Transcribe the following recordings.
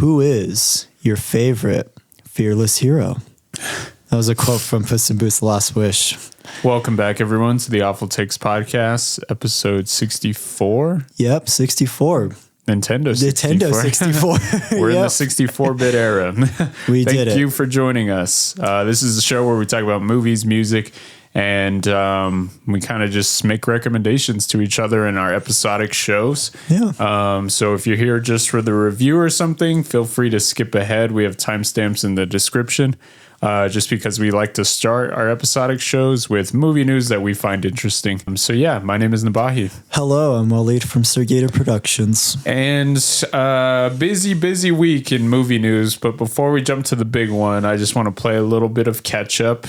who is your favorite fearless hero? That was a quote from Puss in Boots: The Last Wish. Welcome back, everyone, to the Awful Takes podcast, episode 64. Yep, 64. Nintendo 64. We're in the 64-bit era. Thank you for joining us. This is the show where we talk about movies, music, and we kind of just make recommendations to each other in our episodic shows. Yeah. So if you're here just for the review or something, feel free to skip ahead. We have timestamps in the description. Just because we like to start our episodic shows with movie news that we find interesting. So yeah, my name is Nabahi. Hello, I'm Wallied from Sergata Productions. And busy week in movie news. But before we jump to the big one, I just want to play a little bit of catch up,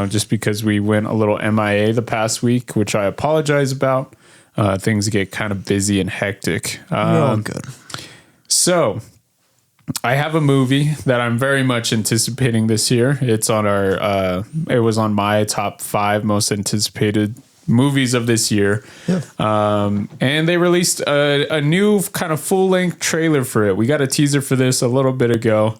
just because we went a little MIA the past week, which I apologize about. Things get kind of busy and hectic. You're all good. So I have a movie that I'm very much anticipating this year. It's on it was on my top 5 most anticipated movies of this year. Yeah. And they released a new kind of full length trailer for it. We got a teaser for this a little bit ago.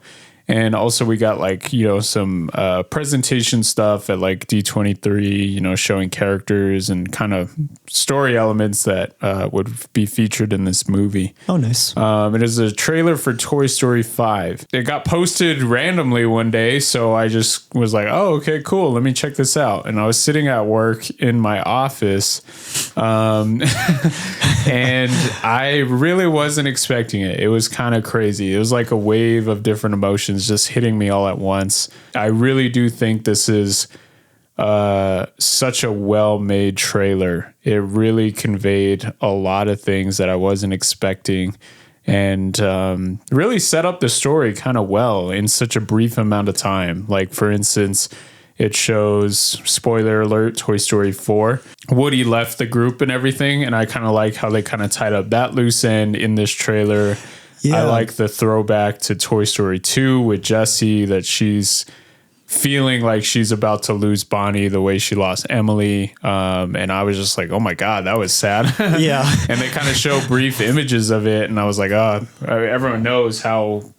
And also we got some presentation stuff at like D23, showing characters and kind of story elements that would be featured in this movie. Oh, nice. It is a trailer for Toy Story 5. It got posted randomly one day, so I just was like, oh, okay, cool. Let me check this out. And I was sitting at work in my office, and I really wasn't expecting it. It was kind of crazy. It was like a wave of different emotions just hitting me all at once. I really do think this is such a well-made trailer. It really conveyed a lot of things that I wasn't expecting, and really set up the story kind of well in such a brief amount of time. Like, for instance, it shows, spoiler alert, Toy Story 4. Woody left the group and everything, and I kind of like how they kind of tied up that loose end in this trailer. Yeah. I like the throwback to Toy Story 2 with Jessie, that she's feeling like she's about to lose Bonnie the way she lost Emily. And I was just like, oh my God, that was sad. Yeah. And they kind of show brief images of it. And I was like, everyone knows how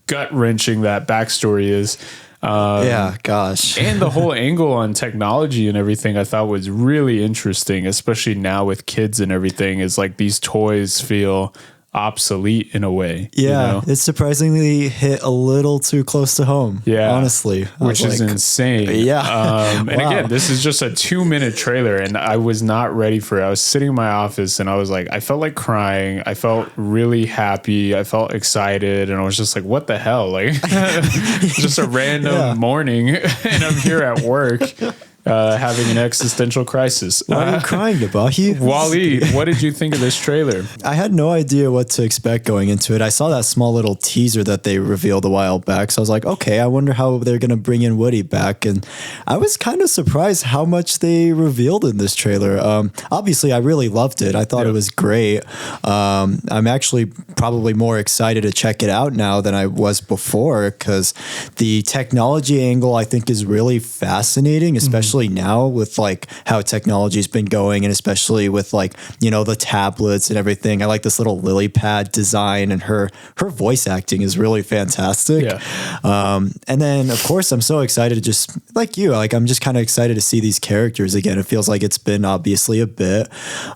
gut-wrenching that backstory is. Yeah, gosh. And the whole angle on technology and everything I thought was really interesting, especially now with kids and everything, is like these toys feel obsolete in a way. Yeah, It surprisingly hit a little too close to home. Yeah, honestly, which is insane. Yeah. And again, this is just a 2-minute trailer, and I was not ready for it. I was sitting in my office, and I was like, I felt like crying. I felt really happy. I felt excited, and I was just like, what the hell? Like, just a random morning, and I'm here at work. Having an existential crisis. Why are you crying, Nabahi? Wallied, what did you think of this trailer? I had no idea what to expect going into it. I saw that small little teaser that they revealed a while back, so I was like, okay, I wonder how they're going to bring in Woody back, and I was kind of surprised how much they revealed in this trailer. Obviously, I really loved it. I thought it was great. I'm actually probably more excited to check it out now than I was before, because the technology angle, I think, is really fascinating, especially now with like how technology's been going, and especially with like, the tablets and everything. I like this little lily pad design, and her voice acting is really fantastic. Yeah. And then of course I'm so excited to just like you, like I'm just kind of excited to see these characters again. It feels like it's been obviously a bit.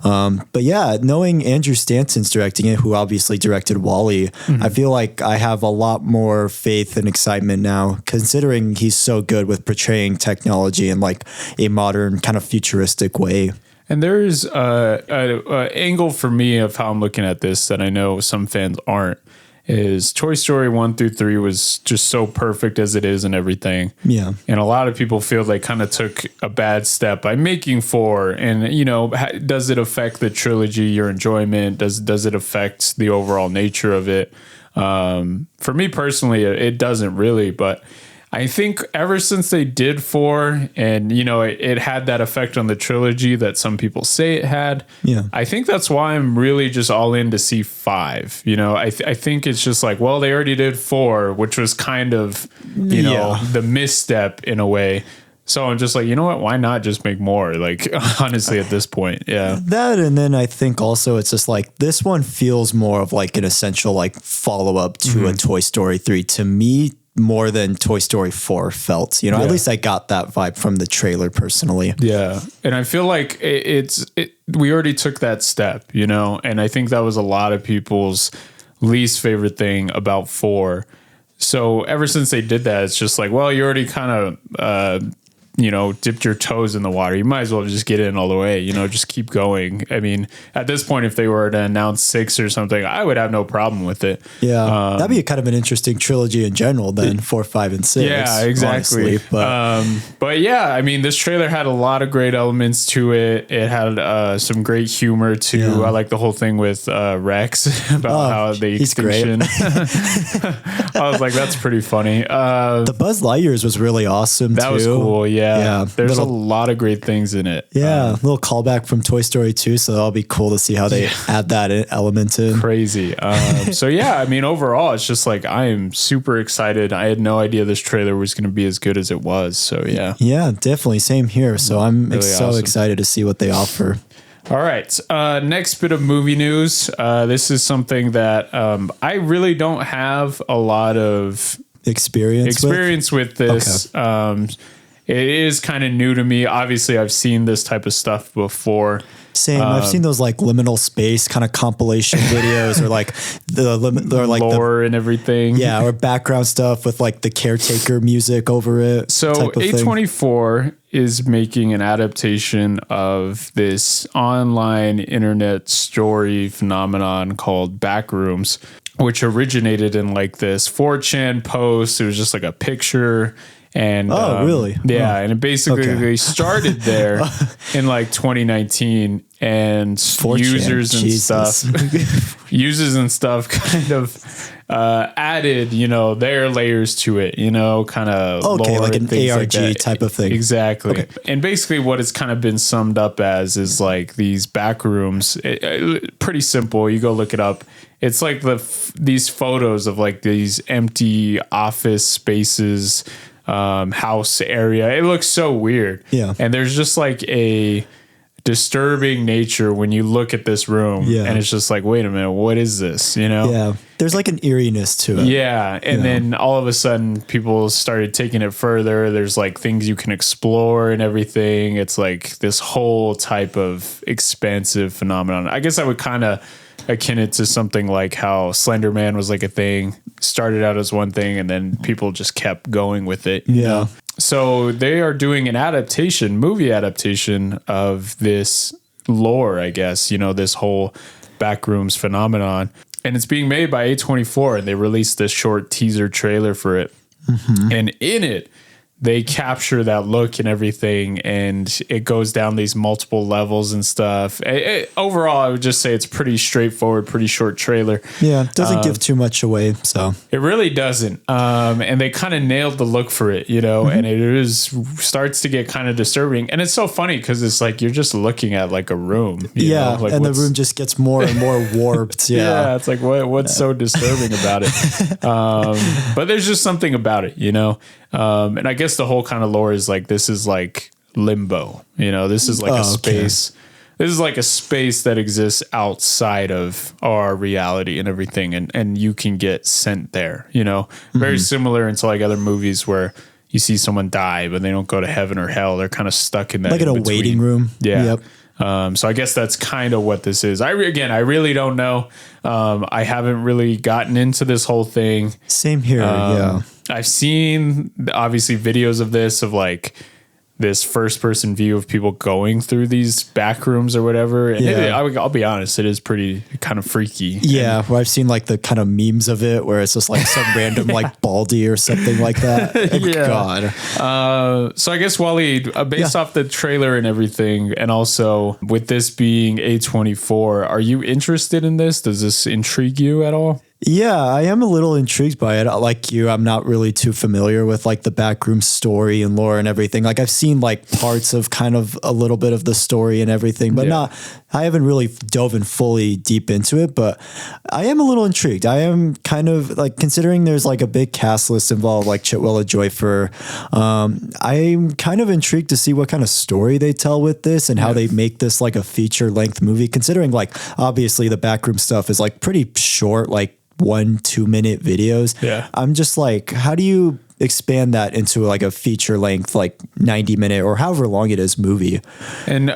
But yeah, knowing Andrew Stanton's directing it, who obviously directed WALL-E, I feel like I have a lot more faith and excitement now, considering he's so good with portraying technology in like a modern kind of futuristic way. And there's a angle for me of how I'm looking at this that I know some fans aren't, is Toy Story 1 through 3 was just so perfect as it is and everything. Yeah. And a lot of people feel they kind of took a bad step by making 4. And, does it affect the trilogy, your enjoyment? Does it affect the overall nature of it? For me personally, it doesn't really, but I think ever since they did 4 and, it had that effect on the trilogy that some people say it had. Yeah. I think that's why I'm really just all in to see 5. I think it's just like, well, they already did 4, which was kind of, the misstep in a way. So I'm just like, you know what? Why not just make more? Like, honestly, at this point, yeah. That, and then I think also it's just like this one feels more of like an essential like follow up to a Toy Story 3 to me, more than Toy Story 4 felt. You know, at least I got that vibe from the trailer personally. Yeah, and I feel like we already took that step, you know, and I think that was a lot of people's least favorite thing about 4. So ever since they did that, it's just like, well, you already kind of you know, dipped your toes in the water. You might as well just get in all the way, you know, just keep going. I mean, at this point, if they were to announce 6 or something, I would have no problem with it. Yeah. That'd be kind of an interesting trilogy in general then, 4, 5, and 6. Yeah, exactly. Honestly, but yeah, I mean, this trailer had a lot of great elements to it. It had some great humor too. Yeah. I like the whole thing with Rex about how the extinction. I was like, that's pretty funny. The Buzz Lightyear's was really awesome that too. Was cool. Yeah. There's a little, lot of great things in it. Yeah. Little callback from Toy Story 2. So that'll be cool to see how they add that element in. Crazy. So yeah, I mean, overall, it's just like, I am super excited. I had no idea this trailer was going to be as good as it was. So yeah. Yeah, definitely. Same here. So I'm really so awesome. Excited to see what they offer. All right. Next bit of movie news. This is something that I really don't have a lot of experience with this. Okay. It is kind of new to me. Obviously, I've seen this type of stuff before. Same. I've seen those like liminal space kind of compilation videos or like or like lore and everything. Yeah, or background stuff with like the caretaker music over it. So A24 is making an adaptation of this online internet story phenomenon called Backrooms, which originated in like this 4chan post. It was just like a picture. And really? Yeah, and it basically they started there in like 2019, and 4chan, users and stuff kind of added, you know, their layers to it, you know, kind of like an ARG type of thing. Exactly. Okay. And basically what it's kind of been summed up as is like these back rooms. Pretty simple. You go look it up. It's like these photos of like these empty office spaces, house area. It looks so weird. Yeah. And there's just like a disturbing nature when you look at this room. Yeah. And it's just like, wait a minute, what is this? You know? Yeah. There's like an eeriness to it. Yeah. And then all of a sudden people started taking it further. There's like things you can explore and everything. It's like this whole type of expansive phenomenon. I guess I would kind of akin it to something like how Slender Man was like a thing, started out as one thing, and then people just kept going with it. You know? So they are doing an movie adaptation of this lore, I guess, you know, this whole Backrooms phenomenon. And it's being made by A24, and they released this short teaser trailer for it. Mm-hmm. And in it, they capture that look and everything, and it goes down these multiple levels and stuff. Overall, I would just say it's pretty straightforward, pretty short trailer. Yeah, it doesn't give too much away, so. It really doesn't. And they kind of nailed the look for it, you know, and it starts to get kind of disturbing. And it's so funny because it's like you're just looking at like a room. You know? Like, and the room just gets more and more warped. Yeah, it's like, what's so disturbing about it? But there's just something about it, you know? And I guess the whole kind of lore is like, this is like limbo, you know, this is like a space. Okay. This is like a space that exists outside of our reality and everything. And you can get sent there, you know, very similar into like other movies where you see someone die, but they don't go to heaven or hell. They're kind of stuck in that. Like in a waiting room. Yeah. Yep. So I guess that's kind of what this is. I really don't know. I haven't really gotten into this whole thing. Same here. Yeah. I've seen obviously videos of this, of like this first person view of people going through these back rooms or whatever. And I'll be honest, it is pretty kind of freaky. Yeah. Where I've seen like the kind of memes of it where it's just like some random like Baldy or something like that. God. So I guess Wallied, based off the trailer and everything, and also with this being A24, are you interested in this? Does this intrigue you at all? Yeah, I am a little intrigued by it. Like you, I'm not really too familiar with like the Backrooms story and lore and everything. Like I've seen like parts of kind of a little bit of the story and everything, but I haven't really dove in fully deep into it, but I am a little intrigued. I am kind of like considering there's like a big cast list involved, like Chitwella Joyfer. I'm kind of intrigued to see what kind of story they tell with this and how they make this like a feature length movie, considering like obviously the Backroom stuff is like pretty short, like 1-2 minute videos. Yeah. I'm just like, how do you expand that into like a feature length, like 90-minute or however long it is movie? And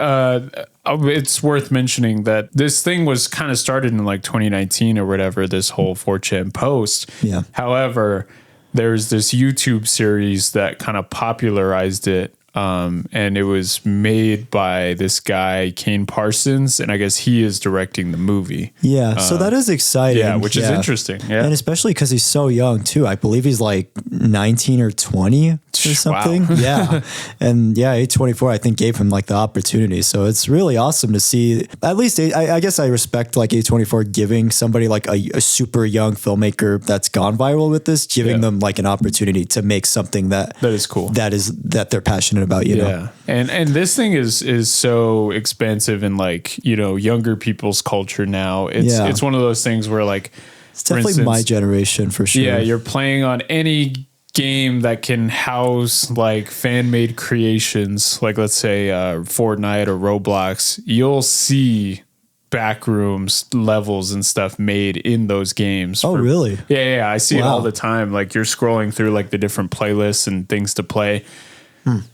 it's worth mentioning that this thing was kind of started in like 2019 or whatever, this whole 4chan post. Yeah. However, there's this YouTube series that kind of popularized it. And it was made by this guy, Kane Parsons, and I guess he is directing the movie. Yeah, so that is exciting. Yeah, which is interesting. Yeah. And especially because he's so young, too. I believe he's like 19 or 20 or something. Wow. Yeah. And yeah, A24, I think, gave him like the opportunity. So it's really awesome to see. At least I guess I respect like A24 giving somebody like a super young filmmaker that's gone viral with this, giving them like an opportunity to make something that is cool. That they're passionate about, you know? And this thing is so expensive in like, you know, younger people's culture now. It's one of those things where like, it's definitely instance, my generation for sure. Yeah, you're playing on any game that can house like fan-made creations, like let's say Fortnite or Roblox. You'll see Backrooms levels and stuff made in those games. Oh, really? Yeah, I see it all the time. Like you're scrolling through like the different playlists and things to play.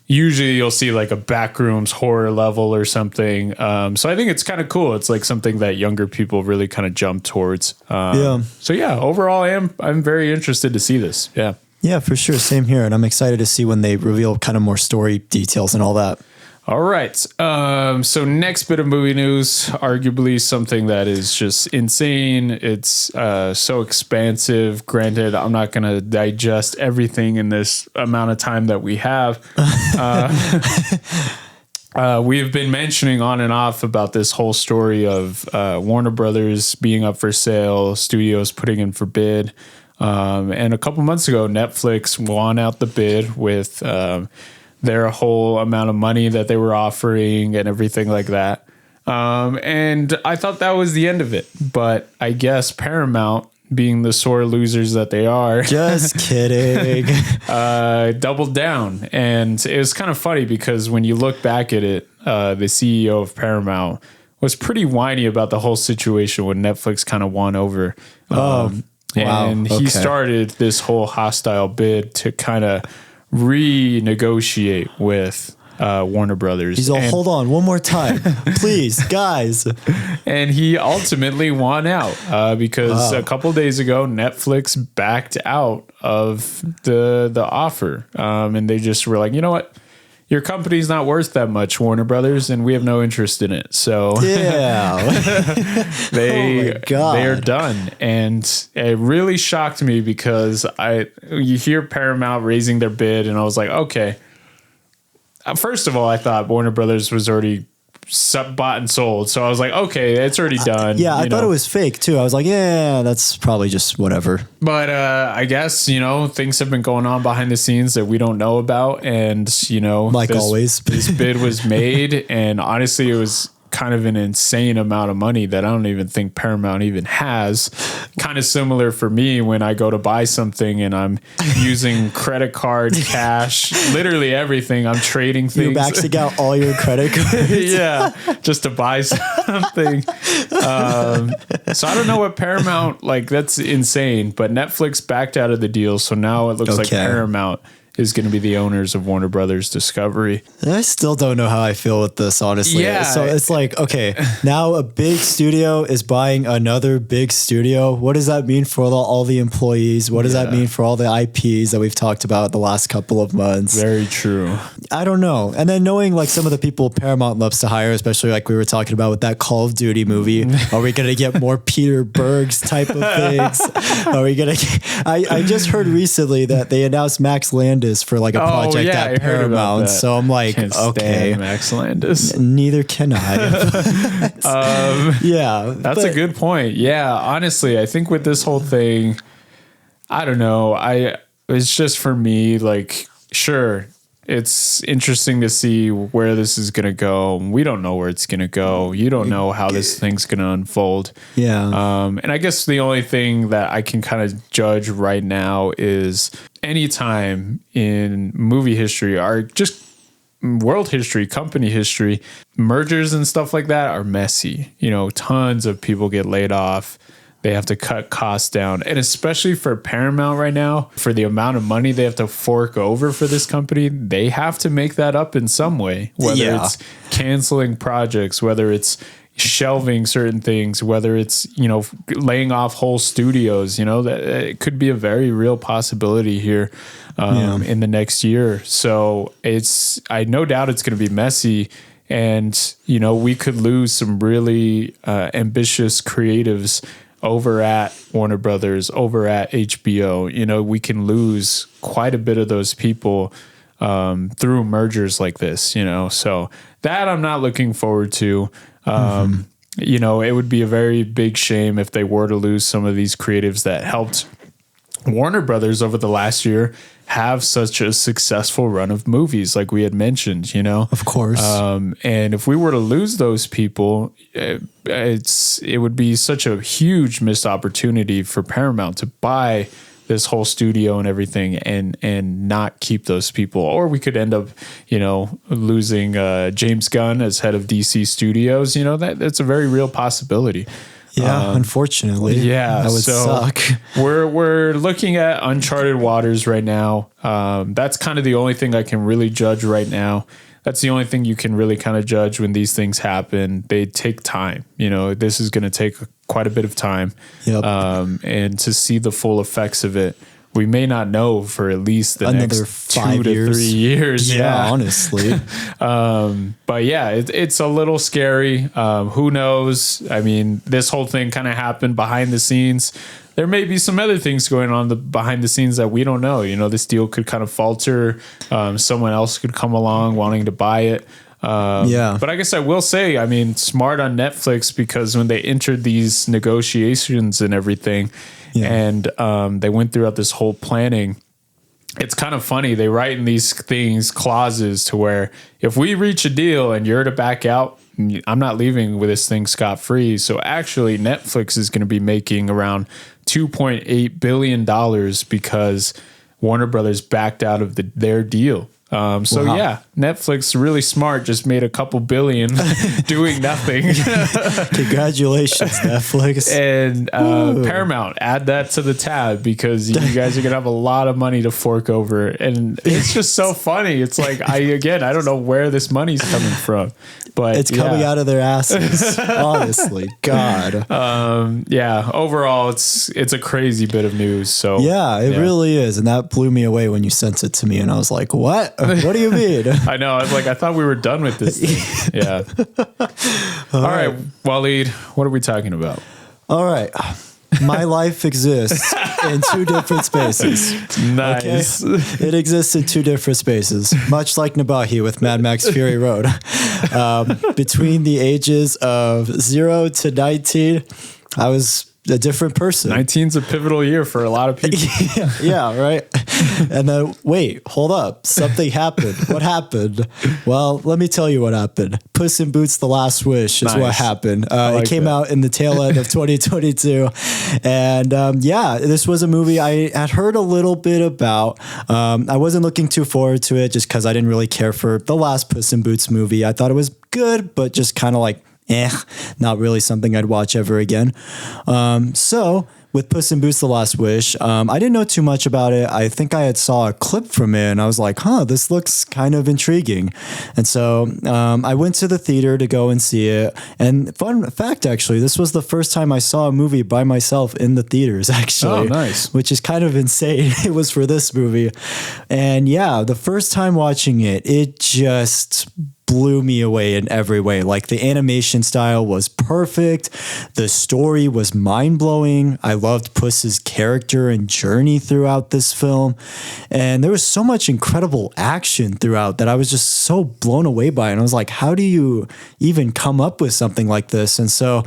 Usually you'll see like a Backrooms horror level or something. So I think it's kind of cool. It's like something that younger people really kind of jump towards. So yeah, overall I'm very interested to see this. Yeah. Yeah, for sure. Same here. And I'm excited to see when they reveal kind of more story details and all that. All right. So next bit of movie news, arguably something that is just insane. It's so expansive. Granted, I'm not going to digest everything in this amount of time that we have. We've been mentioning on and off about this whole story of Warner Brothers being up for sale, studios putting in for bid. And a couple months ago, Netflix won out the bid with their whole amount of money that they were offering and everything like that. And I thought that was the end of it. But I guess Paramount, being the sore losers that they are, just kidding, doubled down. And it was kind of funny because when you look back at it, the CEO of Paramount was pretty whiny about the whole situation when Netflix kind of won over. And he started this whole hostile bid to kind of renegotiate with Warner Brothers. He's all, hold on, one more time, please, guys. And he ultimately won out because a couple days ago, Netflix backed out of the offer. And they just were like, you know what? Your company's not worth that much, Warner Brothers, and we have no interest in it. So they're done. And it really shocked me because you hear Paramount raising their bid, and I was like, okay. First of all, I thought Warner Brothers was already bought and sold. So I was like, okay, it's already done. I thought it was fake too. I was like, yeah, that's probably just whatever. But I guess, things have been going on behind the scenes that we don't know about. And, like always, this bid was made. And honestly, it was kind of an insane amount of money that I don't even think Paramount even has. Kind of similar for me when I go to buy something and I'm using credit card, cash, literally everything. I'm trading things. You're maxing out all your credit cards. Yeah, just to buy something. So I don't know what Paramount, that's insane, but Netflix backed out of the deal. So now it looks like Paramount is going to be the owners of Warner Brothers Discovery. I still don't know how I feel with this, honestly. Yeah. So it's like, okay, now a big studio is buying another big studio. What does that mean for all the employees? What does that mean for all the IPs that we've talked about the last couple of months? Very true. I don't know. And then knowing some of the people Paramount loves to hire, especially like we were talking about with that Call of Duty movie, are we going to get more Peter Berg's type of things? Are we going to I just heard recently that they announced Max Landis Landis for like a project I at heard about Paramount. that. So I'm like, Can't okay. stand Max Landis. Neither can I. Yeah. That's a good point. Yeah, honestly, I think with this whole thing, I don't know. It's just for me, like, sure, it's interesting to see where this is going to go. We don't know where it's going to go. You don't know how this thing's going to unfold. Yeah. And I guess the only thing that I can kind of judge right now is anytime in movie history or just world history, company history, mergers and stuff like that are messy. You know, tons of people get laid off. They have to cut costs down. And especially for Paramount right now, for the amount of money they have to fork over for this company, they have to make that up in some way, whether it's canceling projects, whether it's shelving certain things, whether it's, you know, laying off whole studios, you know, that it could be a very real possibility here in the next year. So I no doubt it's going to be messy. And, you know, we could lose some really ambitious creatives over at Warner Brothers, over at HBO. You know, we can lose quite a bit of those people through mergers like this, you know. So that I'm not looking forward to. You know, it would be a very big shame if they were to lose some of these creatives that helped Warner Brothers over the last year have such a successful run of movies, like we had mentioned, you know. Of course. And if we were to lose those people, it would be such a huge missed opportunity for Paramount to buy this whole studio and everything and not keep those people. Or we could end up, you know, losing James Gunn as head of DC Studios. You know, that's a very real possibility. Yeah, unfortunately. Yeah, that would suck. We're looking at uncharted waters right now. That's kind of the only thing I can really judge right now. That's the only thing you can really kind of judge when these things happen. They take time. You know, this is going to take quite a bit of time. Yep. And to see the full effects of it, we may not know for at least the Another next 5 2 to 3 years. Yeah, honestly. But yeah, it's a little scary. Who knows? I mean, this whole thing kind of happened behind the scenes. There may be some other things going on behind the scenes that we don't know. You know, this deal could kind of falter. Someone else could come along wanting to buy it. But I guess I will say, I mean, smart on Netflix, because when they entered these negotiations and everything, and they went throughout this whole planning, it's kind of funny. They write in these things clauses to where if we reach a deal and you're to back out, I'm not leaving with this thing scot-free. So actually Netflix is going to be making around $2.8 billion because Warner Brothers backed out of their deal. Yeah, Netflix, really smart, just made a couple billion doing nothing. Congratulations, Netflix. And Paramount, add that to the tab, because you guys are going to have a lot of money to fork over. And it's just so funny. It's like, I don't know where this money's coming from, but it's coming out of their asses. Honestly, God. Overall, it's a crazy bit of news. So it really is. And that blew me away when you sent it to me. And I was like, what? What do you mean? I know. I was like, I thought we were done with this thing. Yeah. All right, Wallied, what are we talking about? All right. My life exists in 2 different spaces. Nice. Okay? It exists in 2 different spaces, much like Nabahi with Mad Max Fury Road. Between the ages of 0 to 19, I was a different person. 19's a pivotal year for a lot of people. Yeah, right. And then, wait, hold up. Something happened. What happened? Well, let me tell you what happened. Puss in Boots: The Last Wish is what happened. It came out in the tail end of 2022. And this was a movie I had heard a little bit about. I wasn't looking too forward to it just because I didn't really care for the last Puss in Boots movie. I thought it was good, but just kind of like, not really something I'd watch ever again. So with Puss in Boots: The Last Wish, I didn't know too much about it. I think I had saw a clip from it and I was like, this looks kind of intriguing. And so I went to the theater to go and see it. And fun fact, actually, this was the first time I saw a movie by myself in the theaters, actually. Oh, nice. Which is kind of insane. It was for this movie. And the first time watching it, it just blew me away in every way. Like the animation style was perfect. The story was mind-blowing. I loved Puss's character and journey throughout this film. And there was so much incredible action throughout that I was just so blown away by it. And I was like, how do you even come up with something like this? And so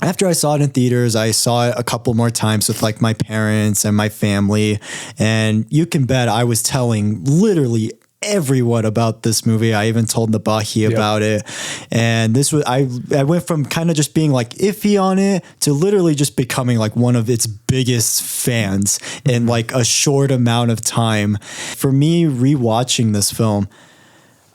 after I saw it in theaters, I saw it a couple more times with like my parents and my family. And you can bet I was telling literally everyone about this movie. I even told Nabahi about it. And this was, I went from kind of just being like iffy on it to literally just becoming like one of its biggest fans in like a short amount of time. For me, rewatching this film,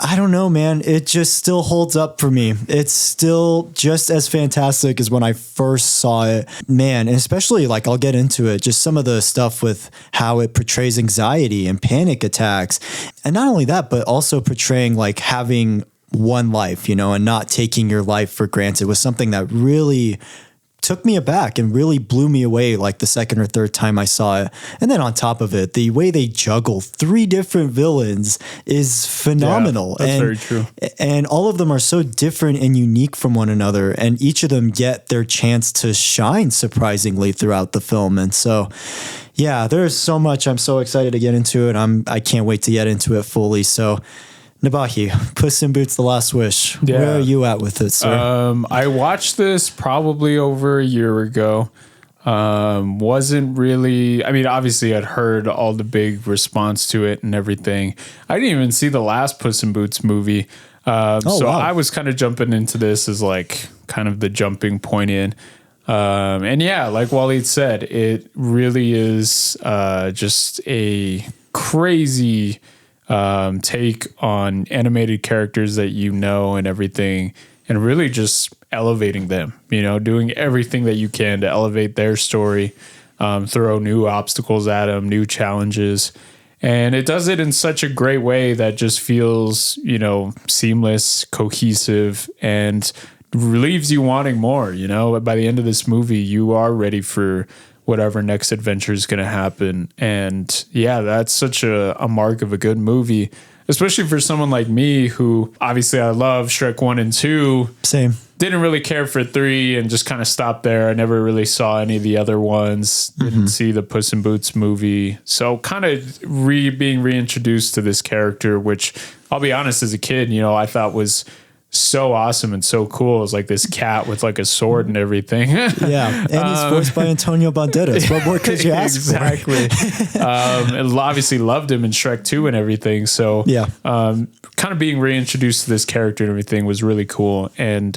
I don't know, man. It just still holds up for me. It's still just as fantastic as when I first saw it, man. And especially like, I'll get into it, just some of the stuff with how it portrays anxiety and panic attacks. And not only that, but also portraying like having one life, you know, and not taking your life for granted was something that really took me aback and really blew me away like the second or third time I saw it. And then on top of it, the way they juggle 3 different villains is phenomenal. Yeah, that's very true. And all of them are so different and unique from one another. And each of them get their chance to shine surprisingly throughout the film. And so, yeah, there's so much. I'm so excited to get into it. I can't wait to get into it fully. So Nabahi, Puss in Boots: The Last Wish. Yeah. Where are you at with it, sir? I watched this probably over a year ago. Wasn't really, I mean, obviously I'd heard all the big response to it and everything. I didn't even see the last Puss in Boots movie. Wow. I was kind of jumping into this as like kind of the jumping point in. And yeah, like Wallied said, it really is just a crazy take on animated characters that you know and everything, and really just elevating them, you know, doing everything that you can to elevate their story, throw new obstacles at them, new challenges. And it does it in such a great way that just feels, you know, seamless, cohesive, and leaves you wanting more. You know, by the end of this movie, you are ready for whatever next adventure is going to happen. And yeah, that's such a mark of a good movie, especially for someone like me who obviously I love Shrek 1 and 2. Same. Didn't really care for 3 and just kind of stopped there. I never really saw any of the other ones. Didn't see the Puss in Boots movie. So kind of being reintroduced to this character, which I'll be honest, as a kid, you know, I thought was so awesome and so cool. It was like this cat with like a sword and everything. Yeah. And he's voiced by Antonio Banderas. What more could you ask for? Exactly. Obviously loved him in Shrek 2 and everything. So yeah. Kind of being reintroduced to this character and everything was really cool. And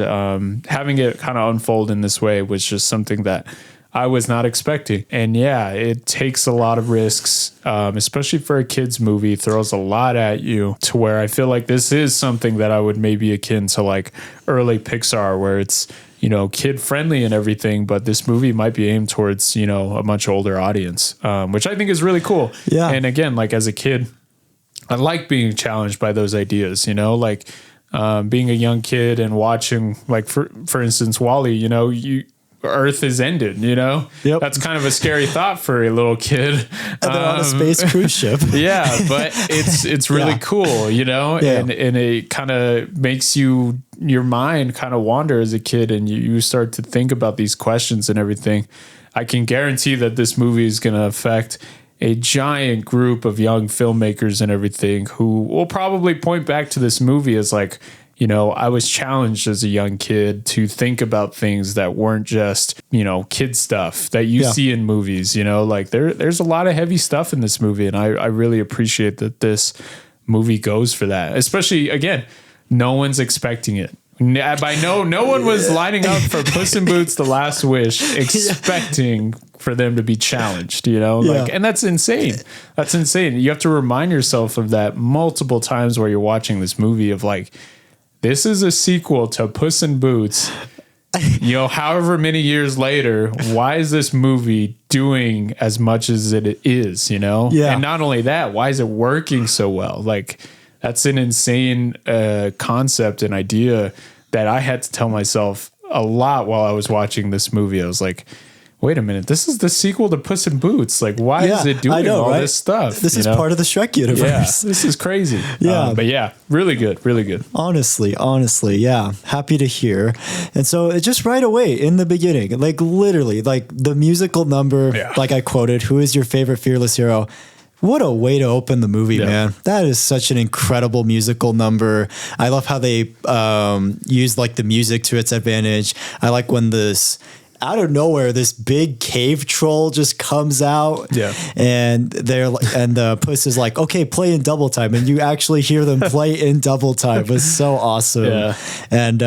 having it kind of unfold in this way was just something that I was not expecting. And yeah, it takes a lot of risks, especially for a kid's movie, throws a lot at you, to where I feel like this is something that I would maybe akin to like early Pixar, where it's, you know, kid friendly and everything, but this movie might be aimed towards, you know, a much older audience, which I think is really cool. Yeah. And again, like as a kid, I like being challenged by those ideas, you know, like being a young kid and watching, like for instance, WALL-E, you know, Earth is ended, you know? Yep. That's kind of a scary thought for a little kid. And then on a space cruise ship. Yeah, but it's really cool, you know? Yeah. And it kind of makes your mind kind of wander as a kid, and you start to think about these questions and everything. I can guarantee that this movie is going to affect a giant group of young filmmakers and everything who will probably point back to this movie as like, you know, I was challenged as a young kid to think about things that weren't just, you know, kid stuff that you see in movies, you know, like there's a lot of heavy stuff in this movie. And I really appreciate that this movie goes for that, especially, again, no one's expecting it. No one was lining up for Puss in Boots: The Last Wish expecting for them to be challenged, you know, like, and that's insane. That's insane. You have to remind yourself of that multiple times while you're watching this movie of like, this is a sequel to Puss in Boots. You know, however many years later, why is this movie doing as much as it is, you know? Yeah. And not only that, why is it working so well? Like, that's an insane concept and idea that I had to tell myself a lot while I was watching this movie. I was like, wait a minute, this is the sequel to Puss in Boots. Like, why is it doing all this stuff? This is part of the Shrek universe. Yeah, this is crazy. Yeah. But yeah, really good. Really good. Honestly, yeah. Happy to hear. And so it just right away in the beginning, like literally, like the musical number, like I quoted, "Who is your favorite fearless hero?" What a way to open the movie, man. That is such an incredible musical number. I love how they use like the music to its advantage. I like when this out of nowhere, this big cave troll just comes out. Yeah. And the Puss is like, okay, play in double time. And you actually hear them play in double time. It was so awesome. Yeah. And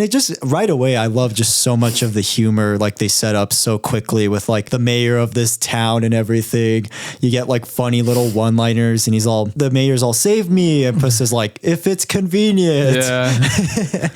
it just right away, I love just so much of the humor, like they set up so quickly with like the mayor of this town and everything. You get like funny little one-liners and the mayor's all, save me. And Puss is like, if it's convenient. Yeah.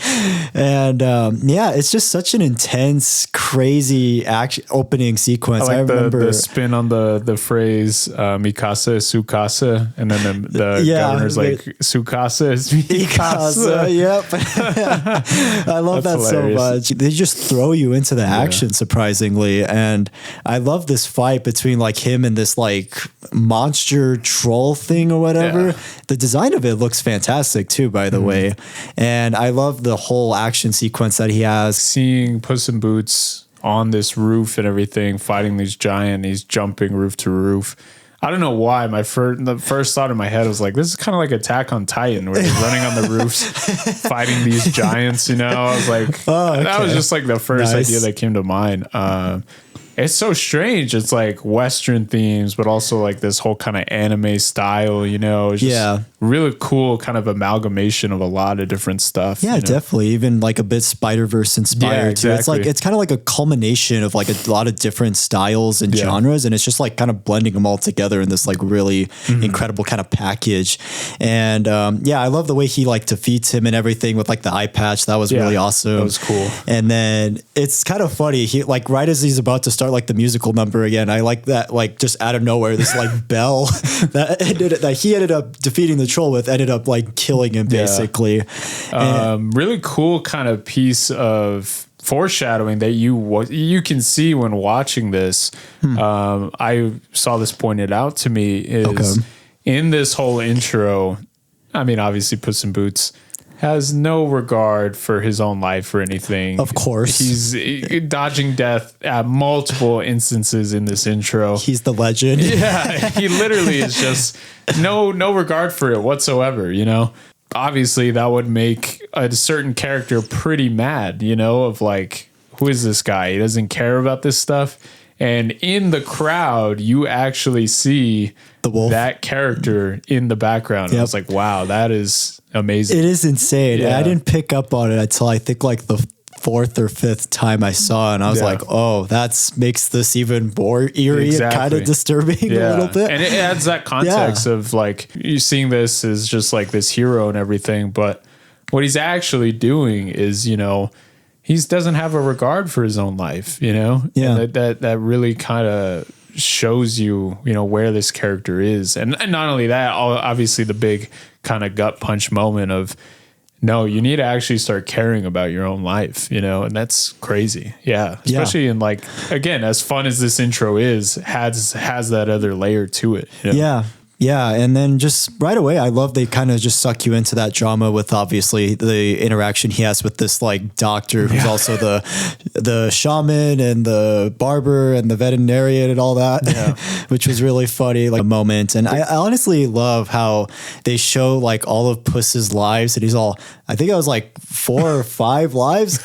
And it's just such an intense, crazy opening sequence. I remember the spin on the phrase "Mikasa is su casa," and then the governor's like "Su casa is mi casa." Yep, I love that hilarious. So much. They just throw you into the action surprisingly, and I love this fight between like him and this like monster troll thing or whatever. Yeah. The design of it looks fantastic too, by the way, and I love the whole action sequence that he has. Seeing Puss in Boots on this roof and everything, fighting he's jumping roof to roof. I don't know why. The first thought in my head was like, this is kind of like Attack on Titan, where he's running on the roofs, fighting these giants. I was like, that was just like the first idea that came to mind. It's so strange. It's like Western themes, but also like this whole kind of anime style, It's just really cool kind of amalgamation of a lot of different stuff. Yeah, definitely. Even like a bit Spider-Verse inspired too. It's kind of like a culmination of like a lot of different styles and genres. And it's just like kind of blending them all together in this like really incredible kind of package. And I love the way he like defeats him and everything with like the eye patch. That was really awesome. That was cool. And then it's kind of funny. He like right as he's about to start like the musical number again, I like that like just out of nowhere this like bell that he ended up defeating the troll with ended up like killing him basically. Really cool kind of piece of foreshadowing that you can see when watching this. I saw this pointed out to me is in this whole intro. I mean, obviously Puss in Boots has no regard for his own life or anything. Of course. He's dodging death at multiple instances in this intro. He's the legend. Yeah, he literally is just no regard for it whatsoever, Obviously, that would make a certain character pretty mad, of like, who is this guy? He doesn't care about this stuff. And in the crowd, you actually see the wolf, that character in the background. Yep. I was like, wow, that is amazing. It is insane. Yeah. I didn't pick up on it until I think like the fourth or fifth time I saw it, and I was like, oh, that makes this even more eerie and kind of disturbing a little bit. And it adds that context of like, you seeing this as just like this hero and everything, but what he's actually doing is, he doesn't have a regard for his own life, Yeah. And that really kind of shows you, where this character is. And not only that, obviously the big kind of gut punch moment of, no, you need to actually start caring about your own life, and that's crazy. Yeah. Especially in like, again, as fun as this intro is, has that other layer to it. Yeah. Yeah, and then just right away, I love they kind of just suck you into that drama with obviously the interaction he has with this like doctor who's also the shaman and the barber and the veterinarian and all that, which was really funny, like a moment. And I honestly love how they show like all of Puss's lives, and he's all, I think I was like 4 or 5 lives,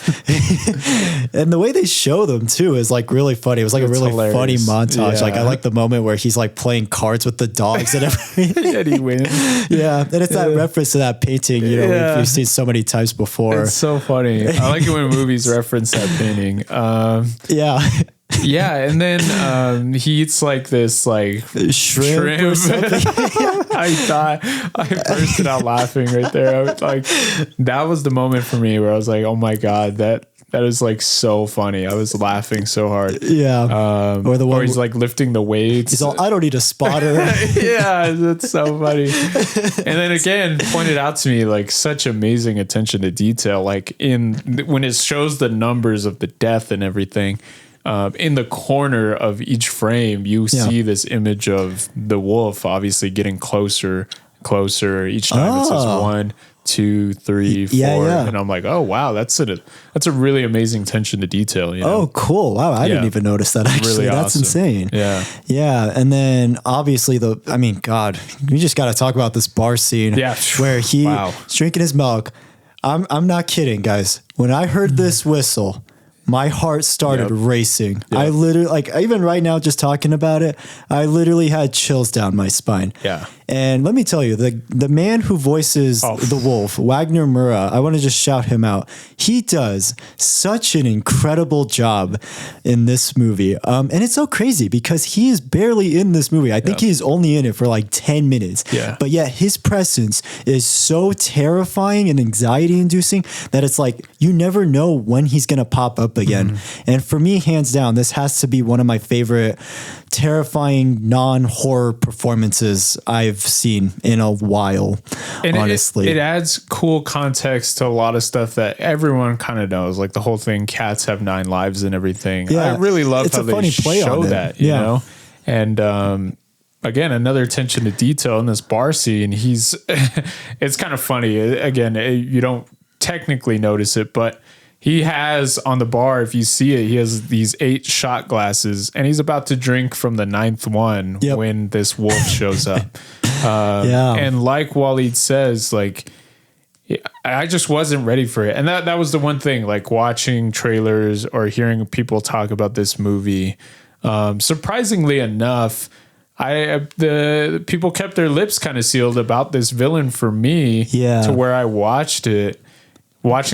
and the way they show them too is like really funny. It was like a really funny montage. Yeah. Like I like the moment where he's like playing cards with the dogs and everything. And he wins. Yeah, and it's that reference to that painting, we've seen so many times before. It's so funny. I like it when movies reference that painting. Yeah, and then he eats like this like shrimp or something. I bursted out laughing right there. I was like, that was the moment for me where I was like, oh my God, that is like so funny. I was laughing so hard. Yeah. Or the one where he's like lifting the weights. He's all, I don't need a spotter. Yeah, that's so funny. And then again, pointed out to me like such amazing attention to detail. Like when it shows the numbers of the death and everything. in the corner of each frame, you see this image of the wolf obviously getting closer. Each time it says 1, 2, 3, 4, and I'm like, oh wow, that's a really amazing attention to detail. You know? Oh, cool! Wow, I didn't even notice that. Actually, really that's awesome. insane. Yeah. And then obviously God, we just got to talk about this bar scene. Where he's drinking his milk. I'm not kidding, guys. When I heard this whistle, my heart started racing. I literally, even right now, just talking about it, I literally had chills down my spine. Yeah. And let me tell you, the man who voices the wolf, Wagner Mura, I want to just shout him out. He does such an incredible job in this movie. And it's so crazy because he is barely in this movie. I think he's only in it for like 10 minutes. Yeah. But yet his presence is so terrifying and anxiety inducing that it's like you never know when he's going to pop up again. And for me, hands down, this has to be one of my favorite terrifying non-horror performances I've seen in a while. And honestly, it adds cool context to a lot of stuff that everyone kind of knows, like the whole thing cats have 9 lives and everything. I really love how they show that, you know. And again, another attention to detail in this bar scene. It's kind of funny. Again, you don't technically notice it, but he has on the bar, if you see it, he has these 8 shot glasses and he's about to drink from the 9th one when this wolf shows up. And like Wallied says, like, I just wasn't ready for it. And that was the one thing, like watching trailers or hearing people talk about this movie. Surprisingly enough, the people kept their lips kind of sealed about this villain for me to where I watching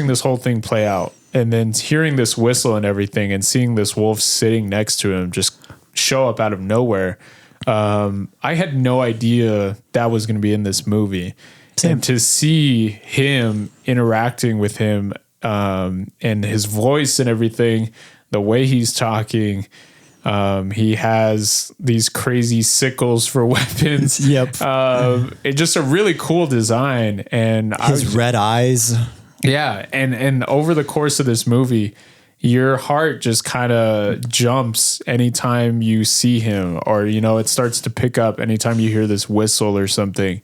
this whole thing play out and then hearing this whistle and everything and seeing this wolf sitting next to him just show up out of nowhere. I had no idea that was going to be in this movie. Same. And to see him interacting with him and his voice and everything, the way he's talking, he has these crazy sickles for weapons. It's just a really cool design. And his red eyes. Yeah. And over the course of this movie, your heart just kind of jumps anytime you see him, or, you know, it starts to pick up anytime you hear this whistle or something.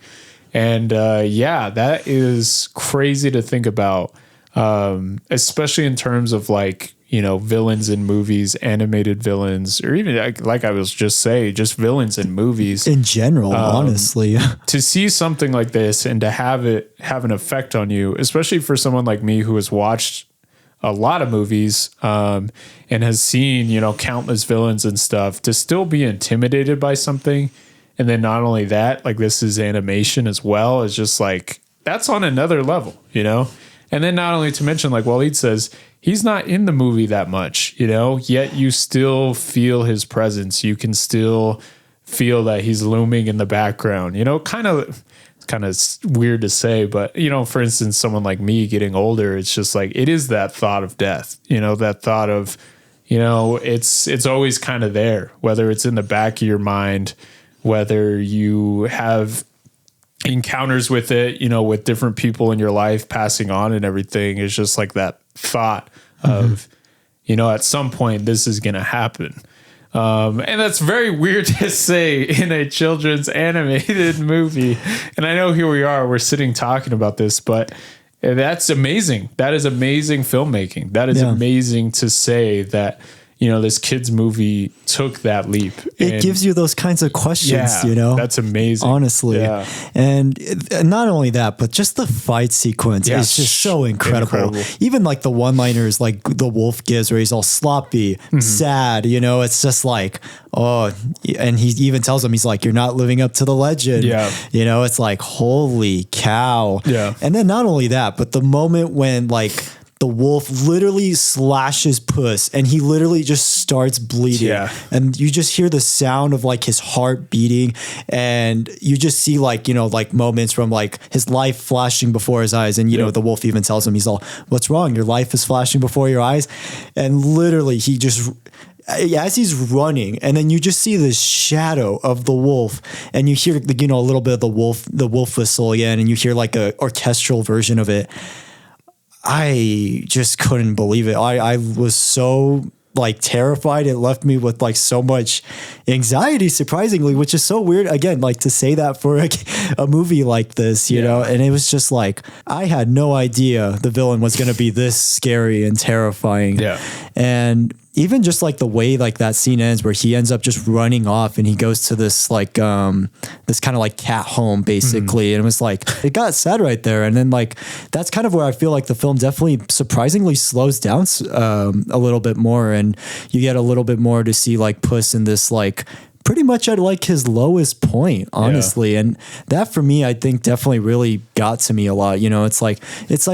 And that is crazy to think about, especially in terms of like, you know, villains in movies, animated villains, or even like I was just saying, just villains in movies in general, honestly. To see something like this and to have it have an effect on you, especially for someone like me who has watched a lot of movies and has seen, you know, countless villains and stuff, to still be intimidated by something. And then not only that, like this is animation as well, is just like, that's on another level, you know? And then not only to mention, like Wallied says, he's not in the movie that much, you know, yet you still feel his presence. You can still feel that he's looming in the background, you know, kind of weird to say, but, you know, for instance, someone like me getting older, it's just like, it is that thought of death, you know, that thought of, you know, it's always kind of there, whether it's in the back of your mind, whether you have encounters with it, you know, with different people in your life passing on and everything. Is just like that thought of, you know, at some point this is going to happen. And that's very weird to say in a children's animated movie. And I know here we are, we're sitting talking about this, but that's amazing. That is amazing filmmaking. That is amazing to say that, you know, this kid's movie took that leap. It gives you those kinds of questions, you know? That's amazing. Honestly. Yeah. And not only that, but just the fight sequence is just so incredible. Even like the one-liners like the wolf gives where he's all sloppy, sad, you know, it's just like, oh, and he even tells him, he's like, you're not living up to the legend. Yeah. You know, it's like, holy cow. Yeah. And then not only that, but the moment when like the wolf literally slashes Puss and he literally just starts bleeding. Yeah. And you just hear the sound of like his heart beating, and you just see like, you know, like moments from like his life flashing before his eyes. And, you know, the wolf even tells him, he's all, what's wrong? Your life is flashing before your eyes. And literally he just, as he's running, and then you just see this shadow of the wolf, and you hear, you know, a little bit of the wolf whistle again, and you hear like a orchestral version of it. I just couldn't believe it. I was so like terrified. It left me with like so much anxiety, surprisingly, which is so weird. Again, like to say that for a movie like this, you know, and it was just like, I had no idea the villain was going to be this scary and terrifying. Yeah. And even just like the way like that scene ends where he ends up just running off and he goes to this like this kind of like cat home basically, and it was like it got sad right there. And then like that's kind of where I feel like the film definitely surprisingly slows down a little bit more, and you get a little bit more to see like Puss in this like pretty much at like his lowest point, honestly. And that for me, I think definitely really got to me a lot. You know, it's like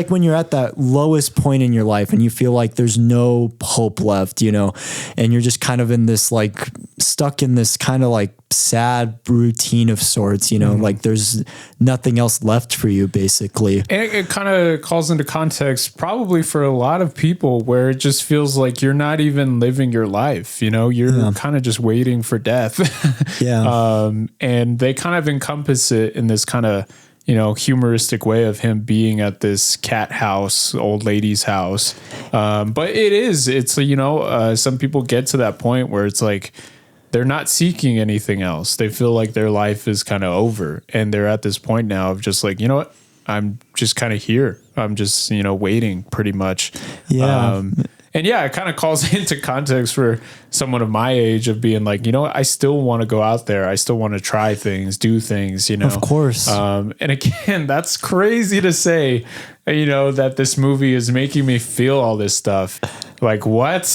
when you're at that lowest point in your life and you feel like there's no hope left, you know, and you're just kind of in this like stuck in this kind of like sad routine of sorts, you know, like there's nothing else left for you basically. And it kind of calls into context probably for a lot of people where it just feels like you're not even living your life, you know, you're kind of just waiting for death. And they kind of encompass it in this kind of, you know, humoristic way of him being at this cat house, old lady's house. But it's, you know, some people get to that point where it's like, they're not seeking anything else. They feel like their life is kind of over, and they're at this point now of just like, you know what? I'm just kind of here. I'm just, you know, waiting pretty much. Yeah. And yeah, it kind of calls into context for someone of my age of being like, you know what? I still want to go out there. I still want to try things, do things, you know. Of course. And again, that's crazy to say, you know, that this movie is making me feel all this stuff. Like, what?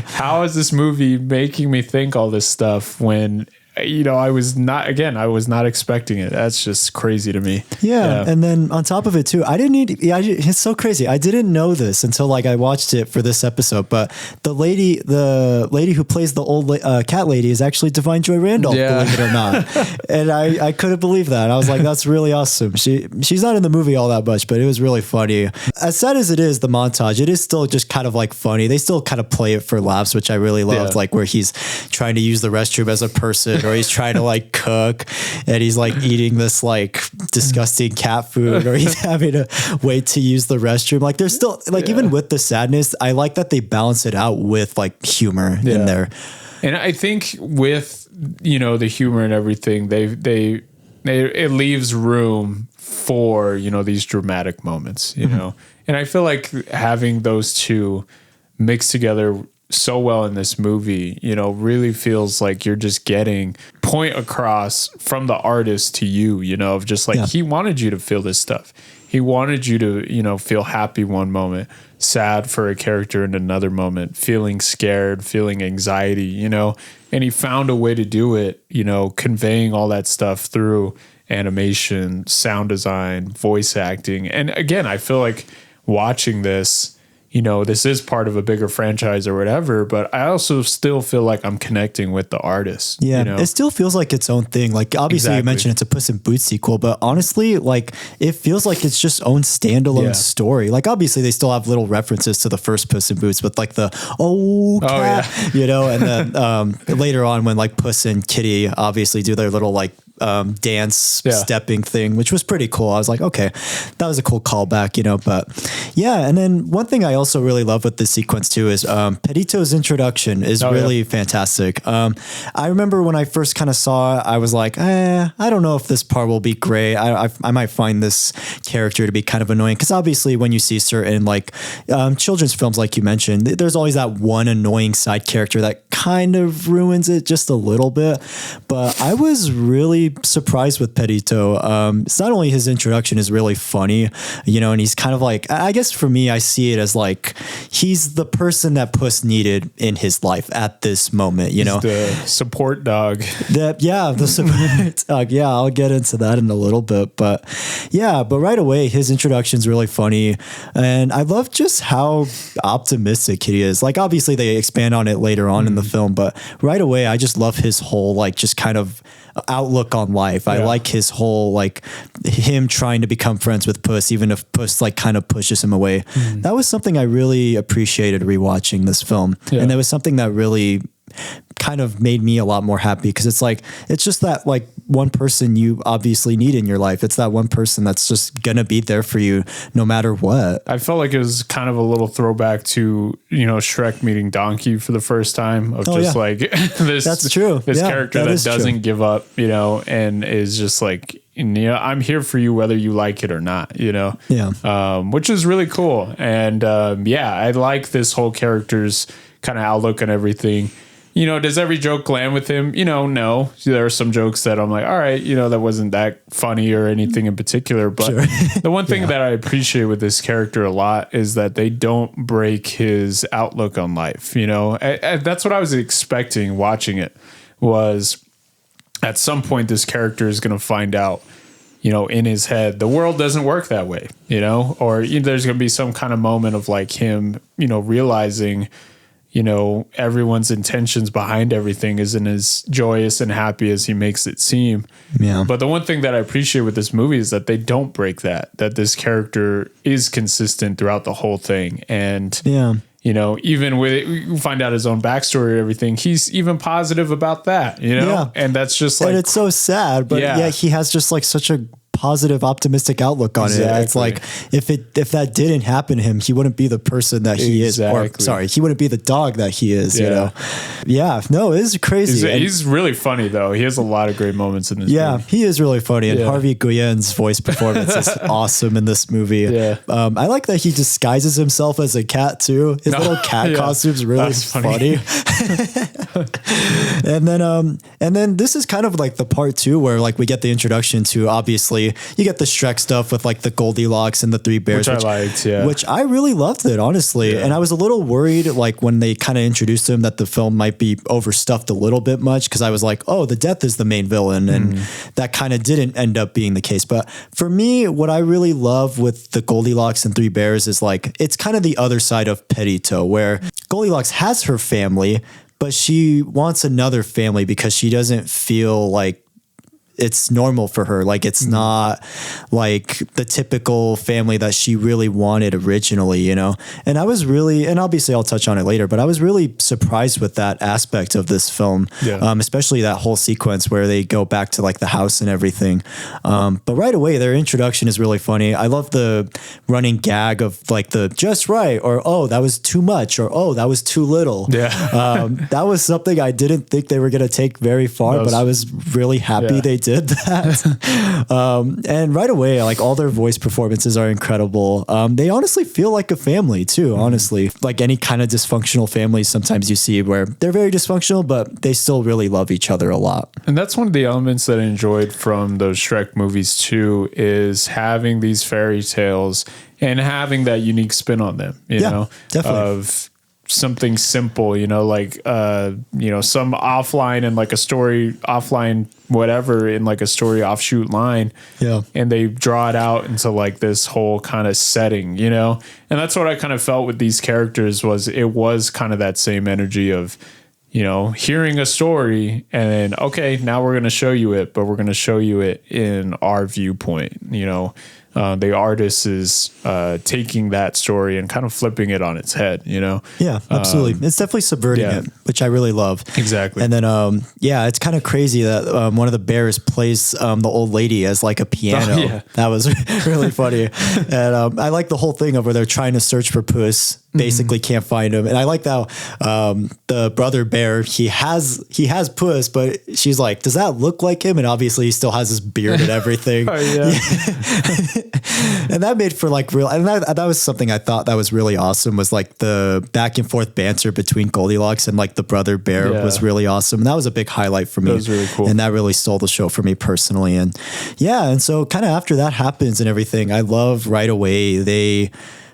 How is this movie making me think all this stuff when, you know, I was not expecting it. That's just crazy to me. Yeah. And then on top of it too, it's so crazy. I didn't know this until like I watched it for this episode, but the lady who plays the old cat lady is actually Divine Joy Randolph, believe it or not. And I couldn't believe that. I was like, that's really awesome. She's not in the movie all that much, but it was really funny. As sad as it is, the montage, it is still just kind of like funny. They still kind of play it for laughs, which I really loved, like where he's trying to use the restroom as a person, or he's trying to like cook and he's like eating this like disgusting cat food, or he's having to wait to use the restroom. Like there's still like, even with the sadness, I like that they balance it out with like humor in there. And I think with, you know, the humor and everything, it leaves room for, you know, these dramatic moments, you know, and I feel like having those two mixed together so well in this movie, you know, really feels like you're just getting point across from the artist to you, you know, of just like, he wanted you to feel this stuff. He wanted you to, you know, feel happy one moment, sad for a character in another moment, feeling scared, feeling anxiety, you know, and he found a way to do it, you know, conveying all that stuff through animation, sound design, voice acting. And again, I feel like watching this, you know, this is part of a bigger franchise or whatever, but I also still feel like I'm connecting with the artist. Yeah, you know? It still feels like its own thing. Like obviously you mentioned it's a Puss in Boots sequel, but honestly, like it feels like it's just own standalone story. Like obviously they still have little references to the first Puss in Boots with like the cat, you know, and then later on when like Puss and Kitty obviously do their little like dance stepping thing, which was pretty cool. I was like, okay, that was a cool callback, you know. But yeah, and then one thing I also really love with this sequence too is Pedito's introduction is really fantastic. I remember when I first kind of saw it, I was like, I don't know if this part will be great. I might find this character to be kind of annoying, because obviously when you see certain like children's films, like you mentioned, there's always that one annoying side character that kind of ruins it just a little bit. But I was really surprised with Pedito. It's not only his introduction is really funny, you know, and he's kind of like, I guess for me, I see it as like he's the person that Puss needed in his life at this moment, you know, the support dog. The support dog. Yeah, I'll get into that in a little bit, but right away his introduction is really funny, and I love just how optimistic he is. Like obviously they expand on it later on in the film, but right away I just love his whole like just kind of outlook on life. I like his whole like him trying to become friends with Puss, even if Puss like kind of pushes him away. That was something I really appreciated rewatching this film, and that was something that really kind of made me a lot more happy, because it's like, it's just that like one person you obviously need in your life. It's that one person that's just gonna be there for you no matter what. I felt like it was kind of a little throwback to, you know, Shrek meeting Donkey for the first time, of like this. That's true. This character that doesn't give up, you know, and is just like, you know, I'm here for you whether you like it or not, you know. Which is really cool. And I like this whole character's kind of outlook and everything. You know, does every joke land with him? You know, no. There are some jokes that I'm like, all right, you know, that wasn't that funny or anything in particular. But the one thing that I appreciate with this character a lot is that they don't break his outlook on life. You know, that's what I was expecting watching it, was at some point this character is going to find out, you know, in his head, the world doesn't work that way, you know, or there's going to be some kind of moment of like him, you know, realizing, you know, everyone's intentions behind everything isn't as joyous and happy as he makes it seem. But the one thing that I appreciate with this movie is that they don't break that this character is consistent throughout the whole thing. And, you know, even with it, you find out his own backstory and everything, he's even positive about that, you know? And that's just like, and it's so sad, but he has just like such a positive, optimistic outlook on it. It's like, if that didn't happen to him, he wouldn't be the person that he is. Or sorry, he wouldn't be the dog that he is, you know? No, it is crazy. He's really funny though. He has a lot of great moments in this movie. He is really funny. And Harvey Guillen's voice performance is awesome in this movie. I like that he disguises himself as a cat too. His little cat costume's really funny. And then this is kind of like the part two where like we get the introduction to, obviously you get the Shrek stuff with like the Goldilocks and the Three Bears, which I liked, which I really loved it, honestly. And I was a little worried like when they kind of introduced him that the film might be overstuffed a little bit much, because I was like, oh, the death is the main villain, and that kind of didn't end up being the case. But for me, what I really love with the Goldilocks and Three Bears is like, it's kind of the other side of Petito, where Goldilocks has her family, but she wants another family because she doesn't feel like it's normal for her. Like, it's not like the typical family that she really wanted originally, you know? And I was really, and obviously I'll touch on it later, but I was really surprised with that aspect of this film, especially that whole sequence where they go back to like the house and everything. But right away, their introduction is really funny. I love the running gag of like the just right, or, oh, that was too much, or, oh, that was too little. That was something I didn't think they were going to take very far, but I was really happy they did that. And right away, like all their voice performances are incredible. They honestly feel like a family too, honestly. Like any kind of dysfunctional families sometimes you see where they're very dysfunctional, but they still really love each other a lot. And that's one of the elements that I enjoyed from those Shrek movies too, is having these fairy tales and having that unique spin on them, you know, definitely. Of something simple, you know, like, you know, some offline and like a story offline, whatever, in like a story offshoot line. And they draw it out into like this whole kind of setting, you know? And that's what I kind of felt with these characters, was it was kind of that same energy of, you know, hearing a story and then, okay, now we're going to show you it, but we're going to show you it in our viewpoint, you know? The artist is taking that story and kind of flipping it on its head, you know? Yeah, absolutely. It's definitely subverting it, which I really love. Exactly. And then, it's kind of crazy that one of the bears plays the old lady as like a piano. That was really funny. And I like the whole thing of where they're trying to search for Puss, basically can't find him. And I like how the brother bear, he has Puss, but she's like, does that look like him? And obviously he still has his beard and everything. And that made for like real, and that was something I thought that was really awesome, was like the back and forth banter between Goldilocks and like the brother bear was really awesome. And that was a big highlight for me. That was really cool. And that really stole the show for me personally. And and so kind of after that happens and everything, I love right away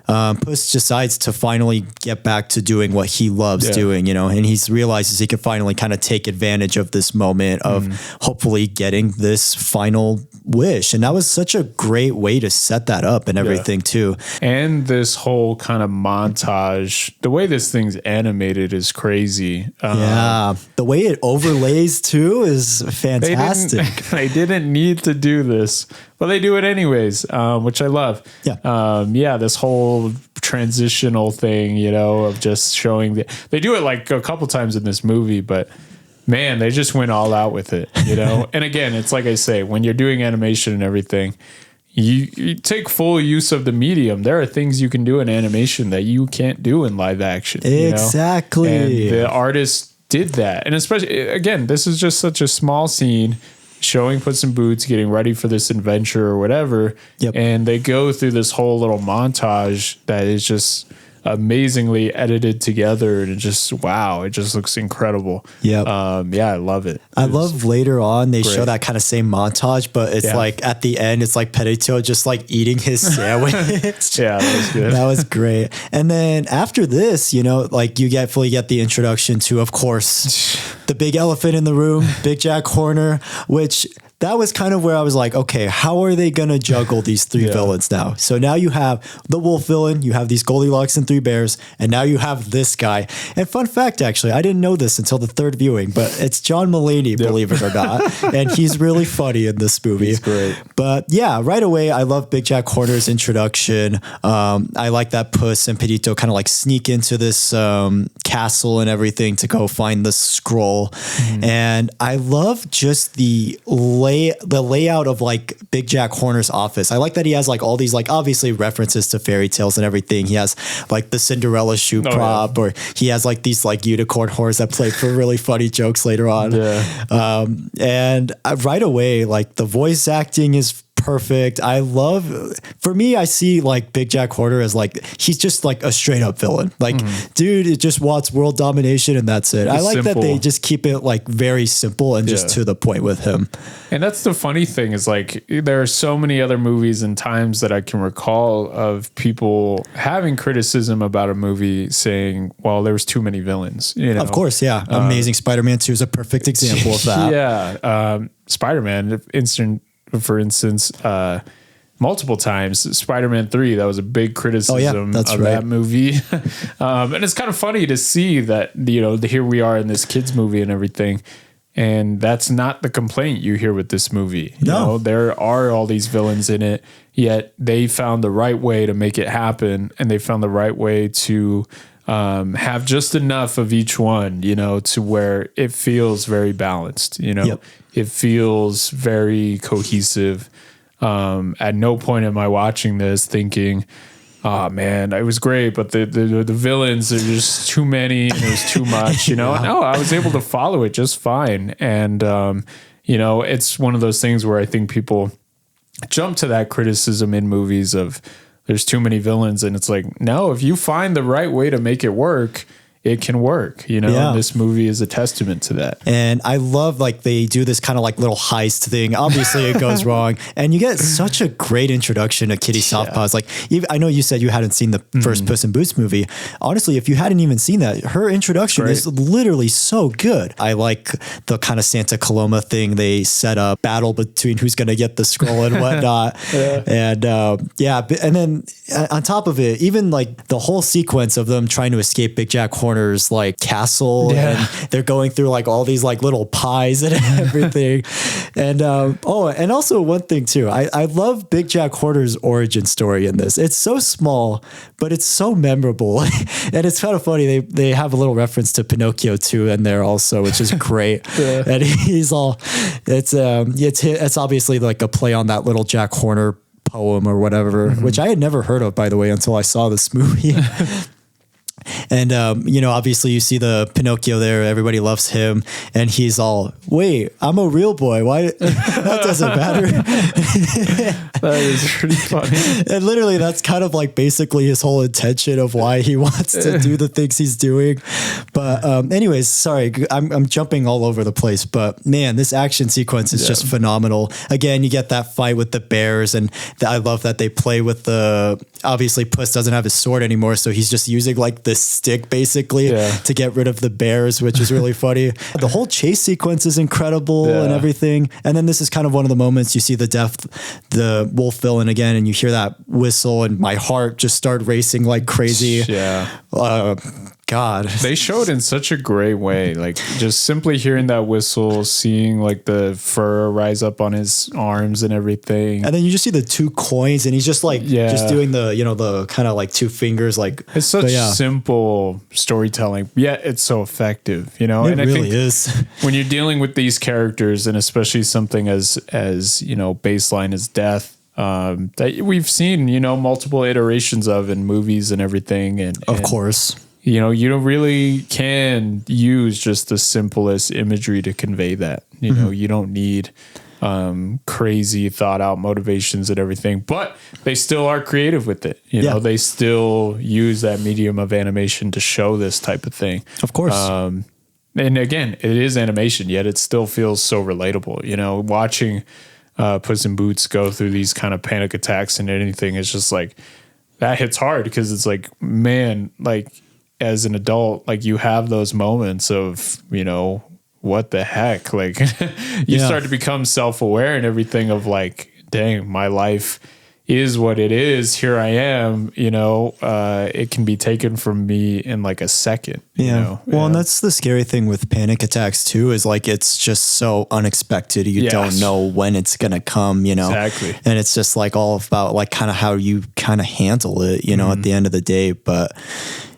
Puss decides to finally get back to doing what he loves doing, you know, and he realizes he can finally kind of take advantage of this moment of hopefully getting this final wish. And that was such a great way to set that up and everything too. And this whole kind of montage, the way this thing's animated is crazy. The way it overlays too is fantastic. They didn't need to do this, but they do it anyways, which I love. Yeah. This whole transitional thing, you know, of just showing they do it like a couple times in this movie, but man, they just went all out with it, you know? And again, it's like I say, when you're doing animation and everything, you take full use of the medium. There are things you can do in animation that you can't do in live action. Exactly. You know? And the artist did that. And especially, again, this is just such a small scene showing Puss in Boots getting ready for this adventure or whatever. Yep. And they go through this whole little montage that is just amazingly edited together, and it just looks incredible. I love it. I love later on they show that kind of same montage, but it's like at the end it's like Pedito just like eating his sandwich. That was good. That was great. And then after this, you know, like you fully get the introduction to, of course, the big elephant in the room, Big Jack Horner, which that was kind of where I was like, okay, how are they going to juggle these three villains now? So now you have the wolf villain, you have these Goldilocks and Three Bears, and now you have this guy. And fun fact, actually, I didn't know this until the third viewing, but it's John Mulaney, believe it or not. And he's really funny in this movie. He's great. But yeah, right away, I love Big Jack Horner's introduction. I like that Puss and Pedito kind of like sneak into this castle and everything to go find the scroll. And I love just the layout of like Big Jack Horner's office. I like that he has like all these like obviously references to fairy tales and everything. He has like the Cinderella shoe prop, or he has like these like unicorn horns that play for really funny jokes later on. And right away, like the voice acting is perfect. For me, I see like Big Jack Horner as like, he's just like a straight up villain. Like, dude, it just wants world domination and that's it. I like that they just keep it like very simple and just to the point with him. And that's the funny thing is like, there are so many other movies and times that I can recall of people having criticism about a movie saying, well, there was too many villains, you know? Of course. Yeah. Amazing Spider-Man 2 is a perfect example of that. Spider-Man, for instance, multiple times. Spider-Man 3, that was a big criticism of that movie. And it's kind of funny to see that, you know, here we are in this kids movie and everything. And that's not the complaint you hear with this movie. You know, there are all these villains in it, yet they found the right way to make it happen. And they found the right way to have just enough of each one, you know, to where it feels very balanced, you know, it feels very cohesive. At no point am I watching this thinking, oh man, it was great, but the villains are just too many and it was too much, you know? No, I was able to follow it just fine. And, you know, it's one of those things where I think people jump to that criticism in movies of there's too many villains. And it's like, no, if you find the right way to make it work, it can work, you know, and this movie is a testament to that. And I love like they do this kind of like little heist thing. Obviously it goes wrong and you get such a great introduction to Kitty Softpaws. Like I know you said you hadn't seen the first Puss in Boots movie. Honestly, if you hadn't even seen that, her introduction is literally so good. I like the kind of Santa Coloma thing they set up, battle between who's going to get the scroll and whatnot. And and then on top of it, even like the whole sequence of them trying to escape Big Jack Horner's like castle and they're going through like all these like little pies and everything. And and also one thing too, I love Big Jack Horner's origin story in this. It's so small, but it's so memorable. And it's kind of funny. They have a little reference to Pinocchio too in there also, which is great. And he's all, it's obviously like a play on that little Jack Horner poem or whatever, which I had never heard of, by the way, until I saw this movie. And, you know, obviously you see the Pinocchio there. Everybody loves him. And he's all, wait, I'm a real boy. Why? That doesn't matter. That is pretty funny. And literally that's kind of like basically his whole intention of why he wants to do the things he's doing. But anyways, sorry, I'm jumping all over the place. But man, this action sequence is just phenomenal. Again, you get that fight with the bears. And I love that they play with obviously Puss doesn't have his sword anymore. So he's just using like this stick basically to get rid of the bears, which is really funny. The whole chase sequence is incredible and everything. And then this is kind of one of the moments you see the wolf villain again, and you hear that whistle and my heart just start racing like crazy. God. They showed in such a great way. Like just simply hearing that whistle, seeing like the fur rise up on his arms and everything. And then you just see the 2 coins and he's just like, just doing the, the kind of like 2 fingers. Like it's such simple storytelling, yet it's so effective, It and I really think is. when you're dealing with these characters and especially something as baseline as death, that we've seen, multiple iterations of in movies and everything. And of course, you don't really can use just the simplest imagery to convey that, you don't need crazy thought out motivations and everything, but they still are creative with it. They still use that medium of animation to show this type of thing. Of course. And again, it is animation, yet it still feels so relatable. Watching Puss in Boots go through these kind of panic attacks and anything, it's just like that hits hard because it's like, man, like as an adult, like you have those moments of, what the heck? Like you start to become self-aware and everything of like, dang, my life is what it is. Here I am, it can be taken from me in like a second. Well, and that's the scary thing with panic attacks too, is like, it's just so unexpected. You don't know when it's going to come, Exactly. And it's just like all about like kind of how you kind of handle it, at the end of the day. But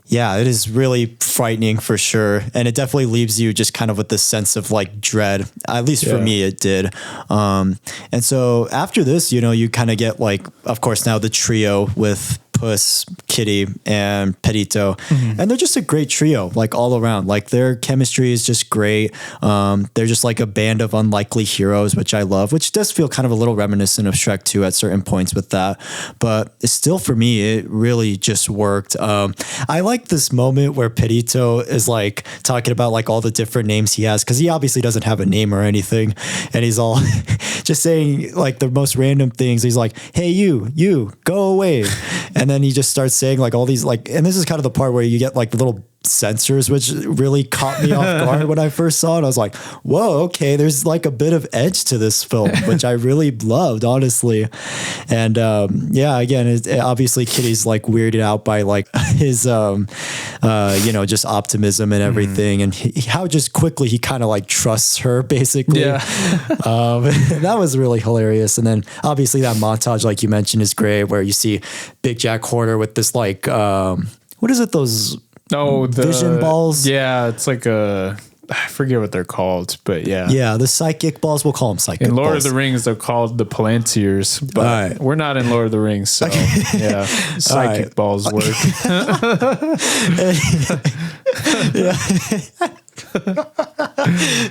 yeah, it is really frightening for sure. And it definitely leaves you just kind of with this sense of like dread. At least for me, it did. And so after this, you kind of get like, of course, now the trio with Puss, Kitty, and Perito. And they're just a great trio, like all around. Like their chemistry is just great. They're just like a band of unlikely heroes, which I love, which does feel kind of a little reminiscent of Shrek 2 at certain points with that. But still, for me, it really just worked. I like this moment where Perito is like talking about like all the different names he has, because he obviously doesn't have a name or anything. And he's all just saying like the most random things. He's like, hey, you, go away. And then he just starts saying like all these like, and this is kind of the part where you get like the little censors, which really caught me off guard when I first saw it. I was like, whoa, okay, there's like a bit of edge to this film, which I really loved, honestly. And again, obviously Kitty's like weirded out by like his, just optimism and everything. And how just quickly he kind of like trusts her, basically. Yeah. That was really hilarious. And then obviously that montage, like you mentioned, is great, where you see Big Jack Horner with this like, what is it? Those the vision balls. Yeah, it's like I forget what they're called, but yeah. Yeah, the psychic balls, we'll call them psychic balls. In Lord of the Rings, they're called the Palantirs, but we're not in Lord of the Rings, so yeah, psychic balls work.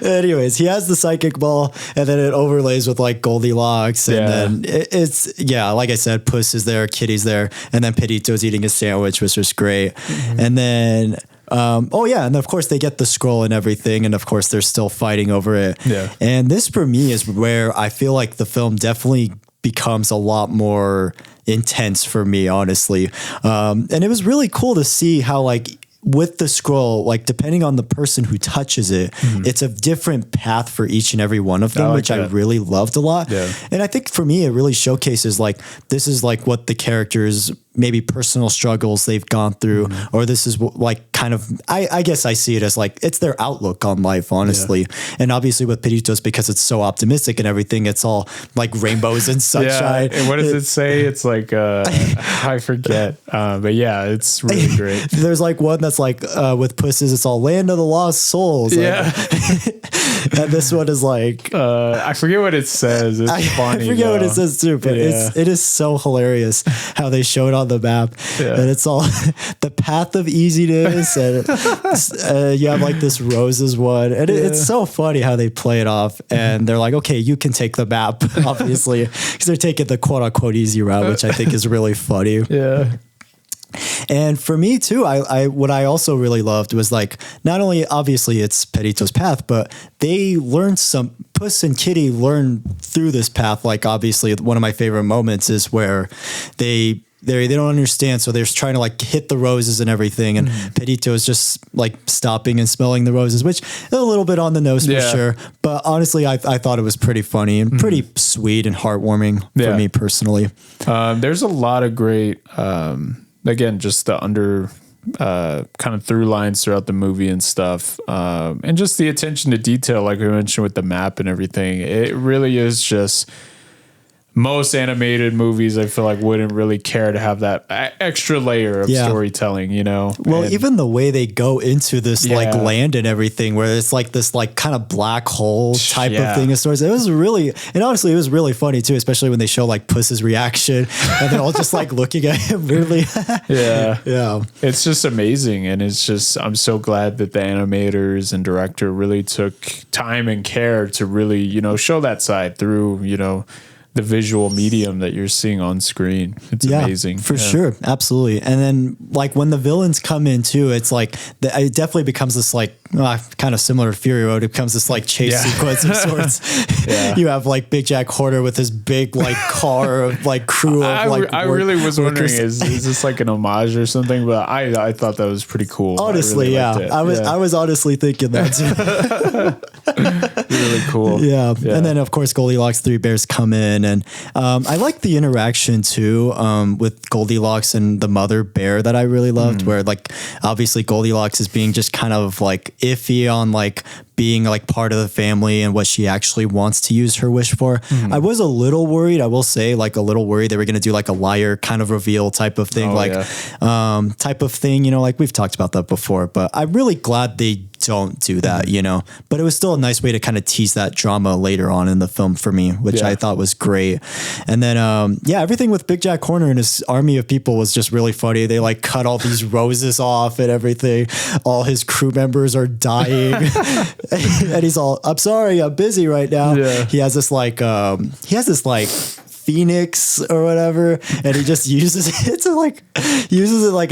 Anyways, he has the psychic ball, and then it overlays with like Goldilocks, and then it's like I said, Puss is there, Kitty's there, and then Perito's eating a sandwich, which was great. And then and of course they get the scroll and everything, and of course they're still fighting over it. Yeah. And this for me is where I feel like the film definitely becomes a lot more intense for me, honestly. And it was really cool to see how like with the scroll, like depending on the person who touches it, it's a different path for each and every one of them, which I really loved a lot. Yeah. And I think for me, it really showcases like, this is like what the characters, maybe personal struggles they've gone through, or this is like kind of, I guess I see it as like, it's their outlook on life, honestly. Yeah. And obviously with Perito's, because it's so optimistic and everything, it's all like rainbows and sunshine. And what does it say? It's like, I forget. But yeah, it's really great. There's like one that's like, with Pusses, it's all land of the lost souls. Yeah. And this one is like, I forget what it says. It's funny. I forget what it says too, but it is so hilarious how they show it on the map. Yeah. And it's all the path of easiness, and you have like this roses one, and it's so funny how they play it off. And they're like, okay, you can take the map, obviously, because they're taking the quote unquote easy route, which I think is really funny. Yeah. And for me too, I what I also really loved was like, not only obviously it's Perito's path, but they learned Puss and Kitty learn through this path. Like obviously one of my favorite moments is where they don't understand, so they're trying to like hit the roses and everything, and Perito is just like stopping and smelling the roses, which is a little bit on the nose for sure. But honestly, I thought it was pretty funny and pretty sweet and heartwarming for me personally. There's a lot of great, again, just the kind of through lines throughout the movie and stuff. And just the attention to detail, like we mentioned with the map and everything. It really is just, most animated movies, I feel like, wouldn't really care to have that extra layer of storytelling, you know? Well, even the way they go into this like land and everything, where it's like this like kind of black hole type of thing of stories. It was really, and honestly, it was really funny too, especially when they show like Puss's reaction and they're all just like looking at him weirdly. Yeah. It's just amazing. And it's just, I'm so glad that the animators and director really took time and care to really, you know, show that side through, you know, the visual medium that you're seeing on screen. It's amazing. For sure. Absolutely. And then like when the villains come in too, it's like, it definitely becomes this like, kind of similar to Fury Road. It becomes this like chase sequence of sorts. You have like Big Jack Horner with his big like car of like crew of like I really was wondering, is this like an homage or something? But I thought that was pretty cool. Honestly, I was honestly thinking that too. Really cool. Yeah. And then of course Goldilocks Three Bears come in, and I like the interaction too with Goldilocks and the mother bear that I really loved, where like obviously Goldilocks is being just kind of like iffy on like being like part of the family and what she actually wants to use her wish for. I was a little worried, I will say, like a little worried they were going to do like a liar kind of reveal type of thing, type of thing, you know, like we've talked about that before, but I'm really glad they don't do that, you know, but it was still a nice way to kind of tease that drama later on in the film for me, which I thought was great. And then, everything with Big Jack Horner and his army of people was just really funny. They like cut all these roses off and everything. All his crew members are dying. And he's all, I'm sorry, I'm busy right now. He has this like Phoenix or whatever, and he just uses it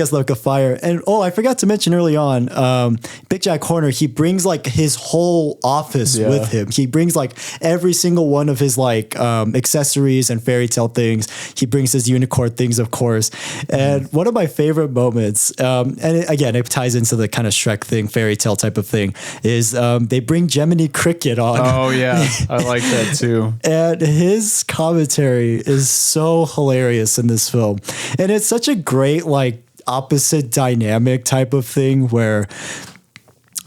as like a fire. And I forgot to mention early on, Big Jack Horner, he brings like his whole office with him. He brings like every single one of his like accessories and fairy tale things. He brings his unicorn things, of course. And one of my favorite moments, it ties into the kind of Shrek thing, fairy tale type of thing, is they bring Jiminy Cricket on. Oh yeah, I like that too. And his commentary is so hilarious in this film, and it's such a great like opposite dynamic type of thing, where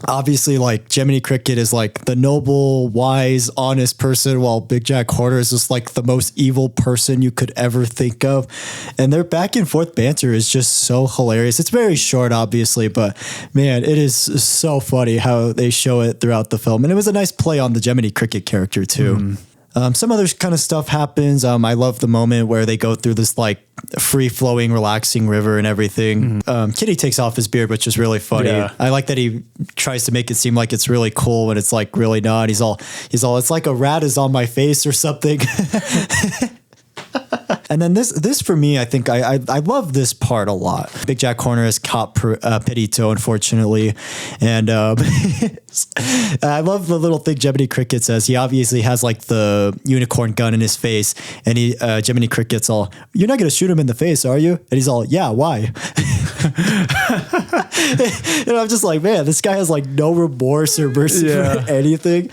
obviously like Jiminy Cricket is like the noble, wise, honest person, while Big Jack Horner is just like the most evil person you could ever think of. And their back and forth banter is just so hilarious. It's very short, obviously, but man, it is so funny how they show it throughout the film. And it was a nice play on the Jiminy Cricket character too. Some other kind of stuff happens. I love the moment where they go through this like free flowing, relaxing river and everything. Kitty takes off his beard, which is really funny. I like that he tries to make it seem like it's really cool when it's like really not. He's all, it's like a rat is on my face or something. And then this for me, I think I love this part a lot. Big Jack Horner has caught Pedito, unfortunately. And I love the little thing Jiminy Cricket says. He obviously has like the unicorn gun in his face. And Jiminy Cricket's all, you're not going to shoot him in the face, are you? And he's all, yeah, why? And I'm just like, man, this guy has like no remorse or mercy for anything.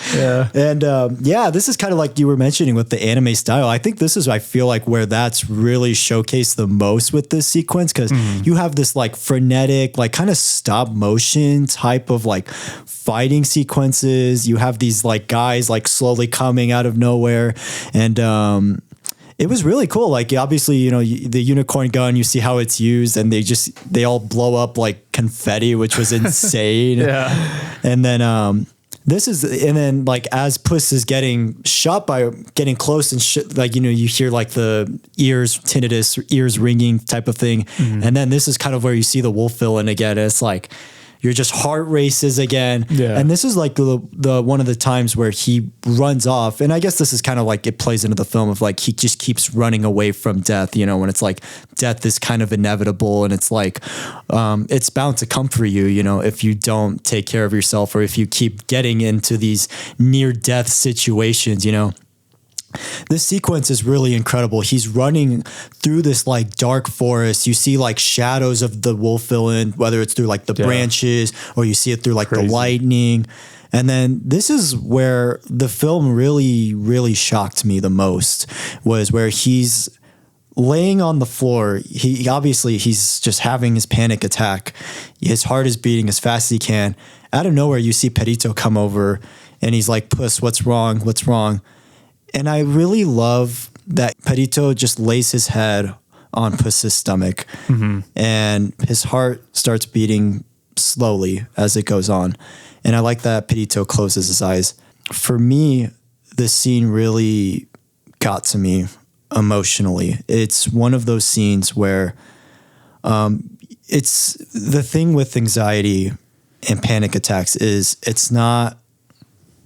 And this is kind of like you were mentioning with the anime style. I think this is, I feel like, where that's really showcased the most with this sequence, because you have this like frenetic, like kind of stop motion type of like fighting sequences. You have these like guys like slowly coming out of nowhere, and it was really cool. Like obviously, you know, the unicorn gun, you see how it's used, and they all blow up like confetti, which was insane. And then like as Puss is getting shot by getting close and like, you know, you hear like the tinnitus, ears ringing type of thing. And then this is kind of where you see the wolf villain again. It's like your just heart races again. And this is like the one of the times where he runs off. And I guess this is kind of like it plays into the film of like he just keeps running away from death, you know, when it's like death is kind of inevitable, and it's like it's bound to come for you, you know, if you don't take care of yourself, or if you keep getting into these near death situations, you know. This sequence is really incredible. He's running through this like dark forest. You see like shadows of the wolf villain, whether it's through like the branches, or you see it through like the lightning. And then this is where the film really, really shocked me the most, was where he's laying on the floor, he obviously he's just having his panic attack. His heart is beating as fast as he can. Out of nowhere, you see Perito come over and he's like, Puss, what's wrong? What's wrong? And I really love that Perito just lays his head on Puss's stomach and his heart starts beating slowly as it goes on. And I like that Perito closes his eyes. For me, this scene really got to me emotionally. It's one of those scenes where it's the thing with anxiety and panic attacks is it's not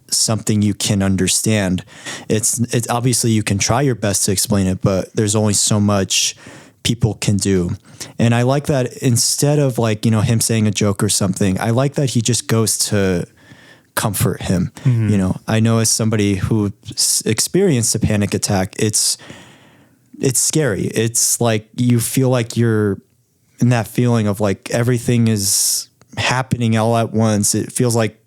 something you can understand. It's obviously you can try your best to explain it, but there's only so much people can do. And I like that instead of like, him saying a joke or something, I like that he just goes to comfort him. I know as somebody who experienced a panic attack, it's scary. It's like you feel like you're in that feeling of like everything is happening all at once. It feels like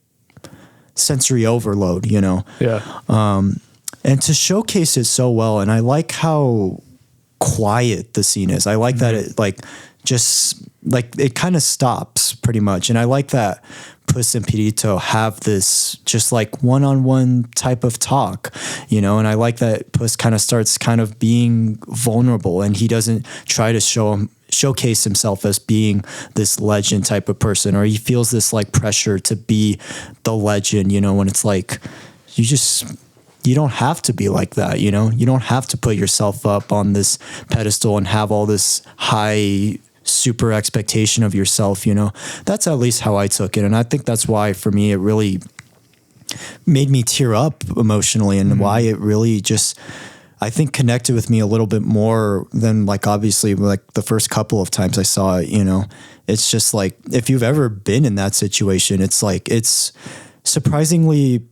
sensory overload, Yeah. And to showcase it so well. And I like how quiet the scene is. I like that it it kind of stops pretty much. And I like that Puss and Perito have this just like one-on-one type of talk, and I like that Puss kind of starts kind of being vulnerable and he doesn't try to showcase himself as being this legend type of person, or he feels this like pressure to be the legend, when it's like, you don't have to be like that, you don't have to put yourself up on this pedestal and have all this high super expectation of yourself, that's at least how I took it. And I think that's why for me, it really made me tear up emotionally and why it really just, I think connected with me a little bit more than like, obviously like the first couple of times I saw it, it's just like, if you've ever been in that situation, it's like, it's surprisingly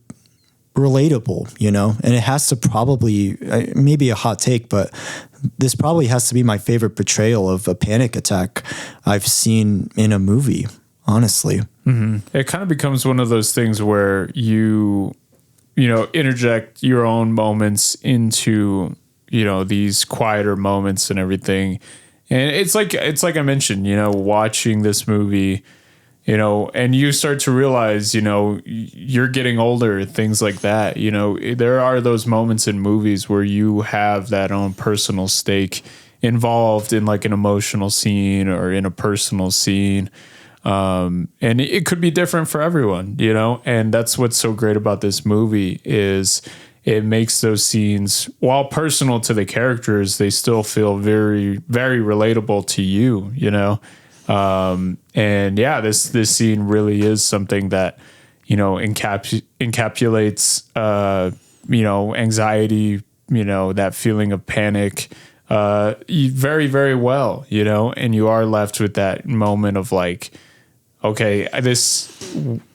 relatable, and it has to probably, maybe a hot take, but this probably has to be my favorite portrayal of a panic attack I've seen in a movie, honestly. It kind of becomes one of those things where you interject your own moments into, these quieter moments and everything. And it's like I mentioned, watching this movie, and you start to realize, you're getting older, things like that. There are those moments in movies where you have that own personal stake involved in like an emotional scene or in a personal scene. And it could be different for everyone, and that's what's so great about this movie is it makes those scenes, while personal to the characters, they still feel very, very relatable to you, and yeah, this scene really is something that, encapsulates, anxiety, that feeling of panic, very, very well, and you are left with that moment of like, okay,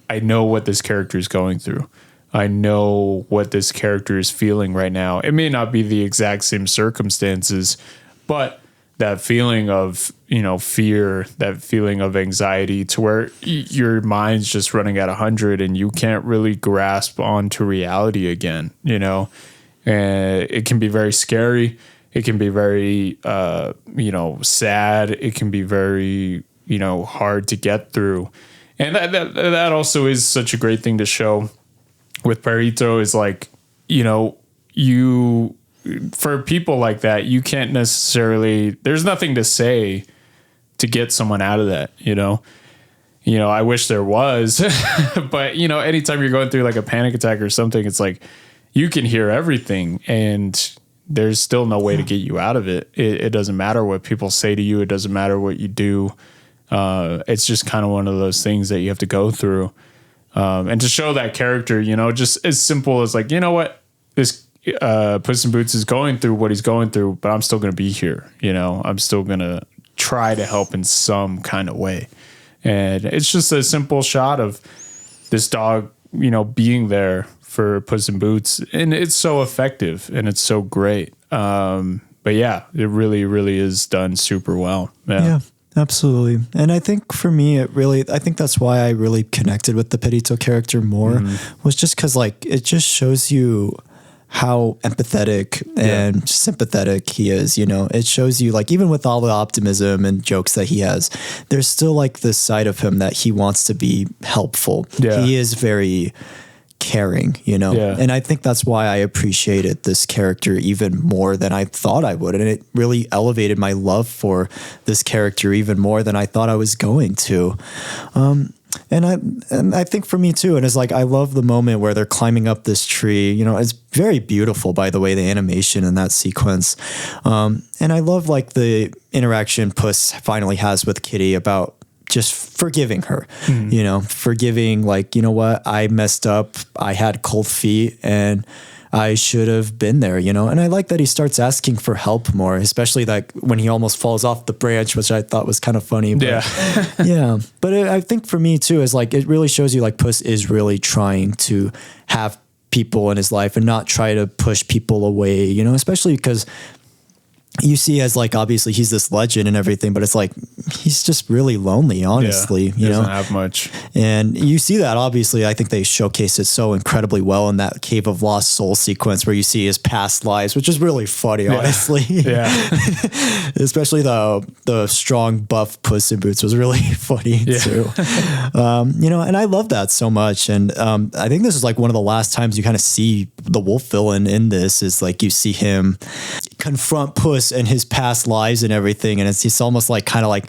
I know what this character is going through. I know what this character is feeling right now. It may not be the exact same circumstances, but that feeling of, fear, that feeling of anxiety to where your mind's just running at 100 and you can't really grasp onto reality again, and it can be very scary. It can be very, sad. It can be very, hard to get through. And that also is such a great thing to show with Perito is like, for people like that, you can't necessarily, there's nothing to say to get someone out of that, I wish there was, but anytime you're going through like a panic attack or something, it's like, you can hear everything and there's still no way to get you out of it. It doesn't matter what people say to you. It doesn't matter what you do. It's just kind of one of those things that you have to go through. And to show that character, just as simple as like, what, this Puss in Boots is going through what he's going through, but I'm still going to be here. I'm still going to try to help in some kind of way. And it's just a simple shot of this dog, being there for Puss in Boots. And it's so effective and it's so great. But yeah, it really, really is done super well. Yeah. Absolutely. And I think for me, I think that's why I really connected with the Perito character more was just because like, it just shows you how empathetic and sympathetic he is. You know, it shows you like, even with all the optimism and jokes that he has, there's still like this side of him that he wants to be helpful. He is very caring, you know? And I think that's why I appreciated this character even more than I thought I would. And it really elevated my love for this character even more than I thought I was going to. And I think for me too, and it's like, I love the moment where they're climbing up this tree. You know, it's very beautiful, by the way, the animation in that sequence. And I love like the interaction Puss finally has with Kitty about just forgiving her, you know, forgiving, like, you know what, I messed up. I had cold feet and I should have been there, you know? And I like that he starts asking for help more, especially like when he almost falls off the branch, which I thought was kind of funny. But But I think for me too, is like, it really shows you like Puss is really trying to have people in his life and not try to push people away, you know, especially because you see as like, obviously he's this legend and everything, but it's like, he's just really lonely, honestly, he doesn't have much. And you see that, obviously, I think they showcase it so incredibly well in that Cave of Lost Soul sequence where you see his past lives, which is really funny, honestly. Especially the strong buff Puss in Boots was really funny too. You know, and I love that so much. And I think this is like one of the last times you kind of see the wolf villain in this, is like you see him confront Puss and his past lives and everything, and it's almost like kind of like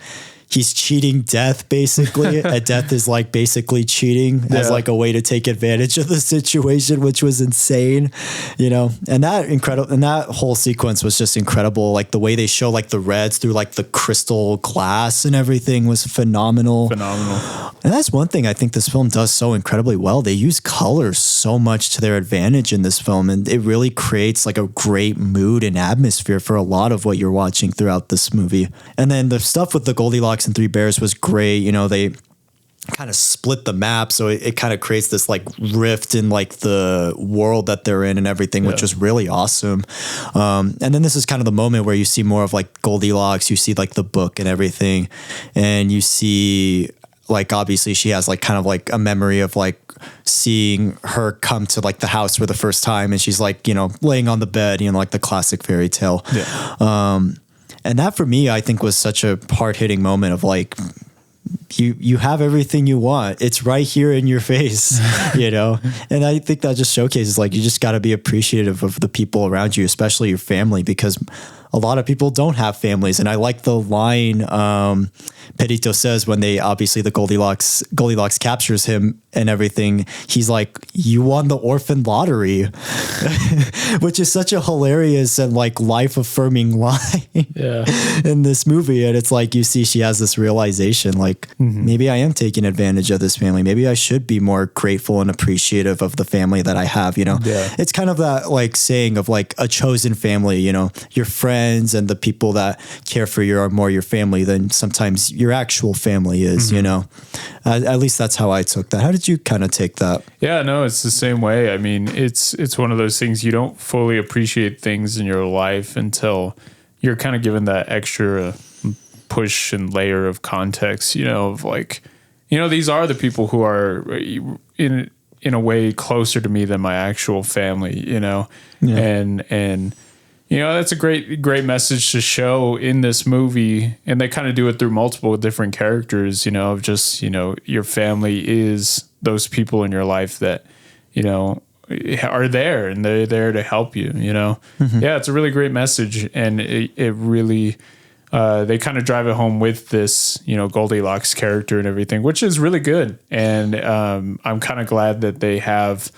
he's cheating death, basically. And death is like basically cheating as like a way to take advantage of the situation, which was insane, you know. And that whole sequence was just incredible. Like the way they show like the reds through like the crystal glass and everything was phenomenal. And that's one thing I think this film does so incredibly well. They use colors so much to their advantage in this film, and it really creates like a great mood and atmosphere for a lot of what you're watching throughout this movie. And then the stuff with the Goldilocks and Three Bears was great. You know, they kind of split the map, so it kind of creates this like rift in like the world that they're in and everything, which was really awesome. And then this is kind of the moment where you see more of like Goldilocks, you see like the book and everything, and you see like, obviously she has like kind of like a memory of like seeing her come to like the house for the first time, and she's like, you know, laying on the bed, you know, like the classic fairy tale. And that for me, I think was such a hard-hitting moment of like, you have everything you want. It's right here in your face, you know? And I think that just showcases like, you just got to be appreciative of the people around you, especially your family, because a lot of people don't have families. And I like the line Perito says when they, obviously the Goldilocks captures him and everything. He's like, you won the orphan lottery, which is such a hilarious and like life affirming line in this movie. And it's like, you see, she has this realization, like, maybe I am taking advantage of this family. Maybe I should be more grateful and appreciative of the family that I have, you know? It's kind of that like saying of like a chosen family, you know, your friends and the people that care for you are more your family than sometimes your actual family is, you know? At least that's how I took that. How did you kind of take that? Yeah, no, it's the same way. I mean, it's one of those things, you don't fully appreciate things in your life until you're kind of given that extra push and layer of context, you know, of like, you know, these are the people who are in a way closer to me than my actual family, you know? And you know, that's a great message to show in this movie. And they kind of do it through multiple different characters, you know, of just, you know, your family is those people in your life that, you know, are there and they're there to help you, you know? Yeah, it's a really great message. And it really, they kind of drive it home with this, you know, Goldilocks character and everything, which is really good. And I'm kind of glad that they have,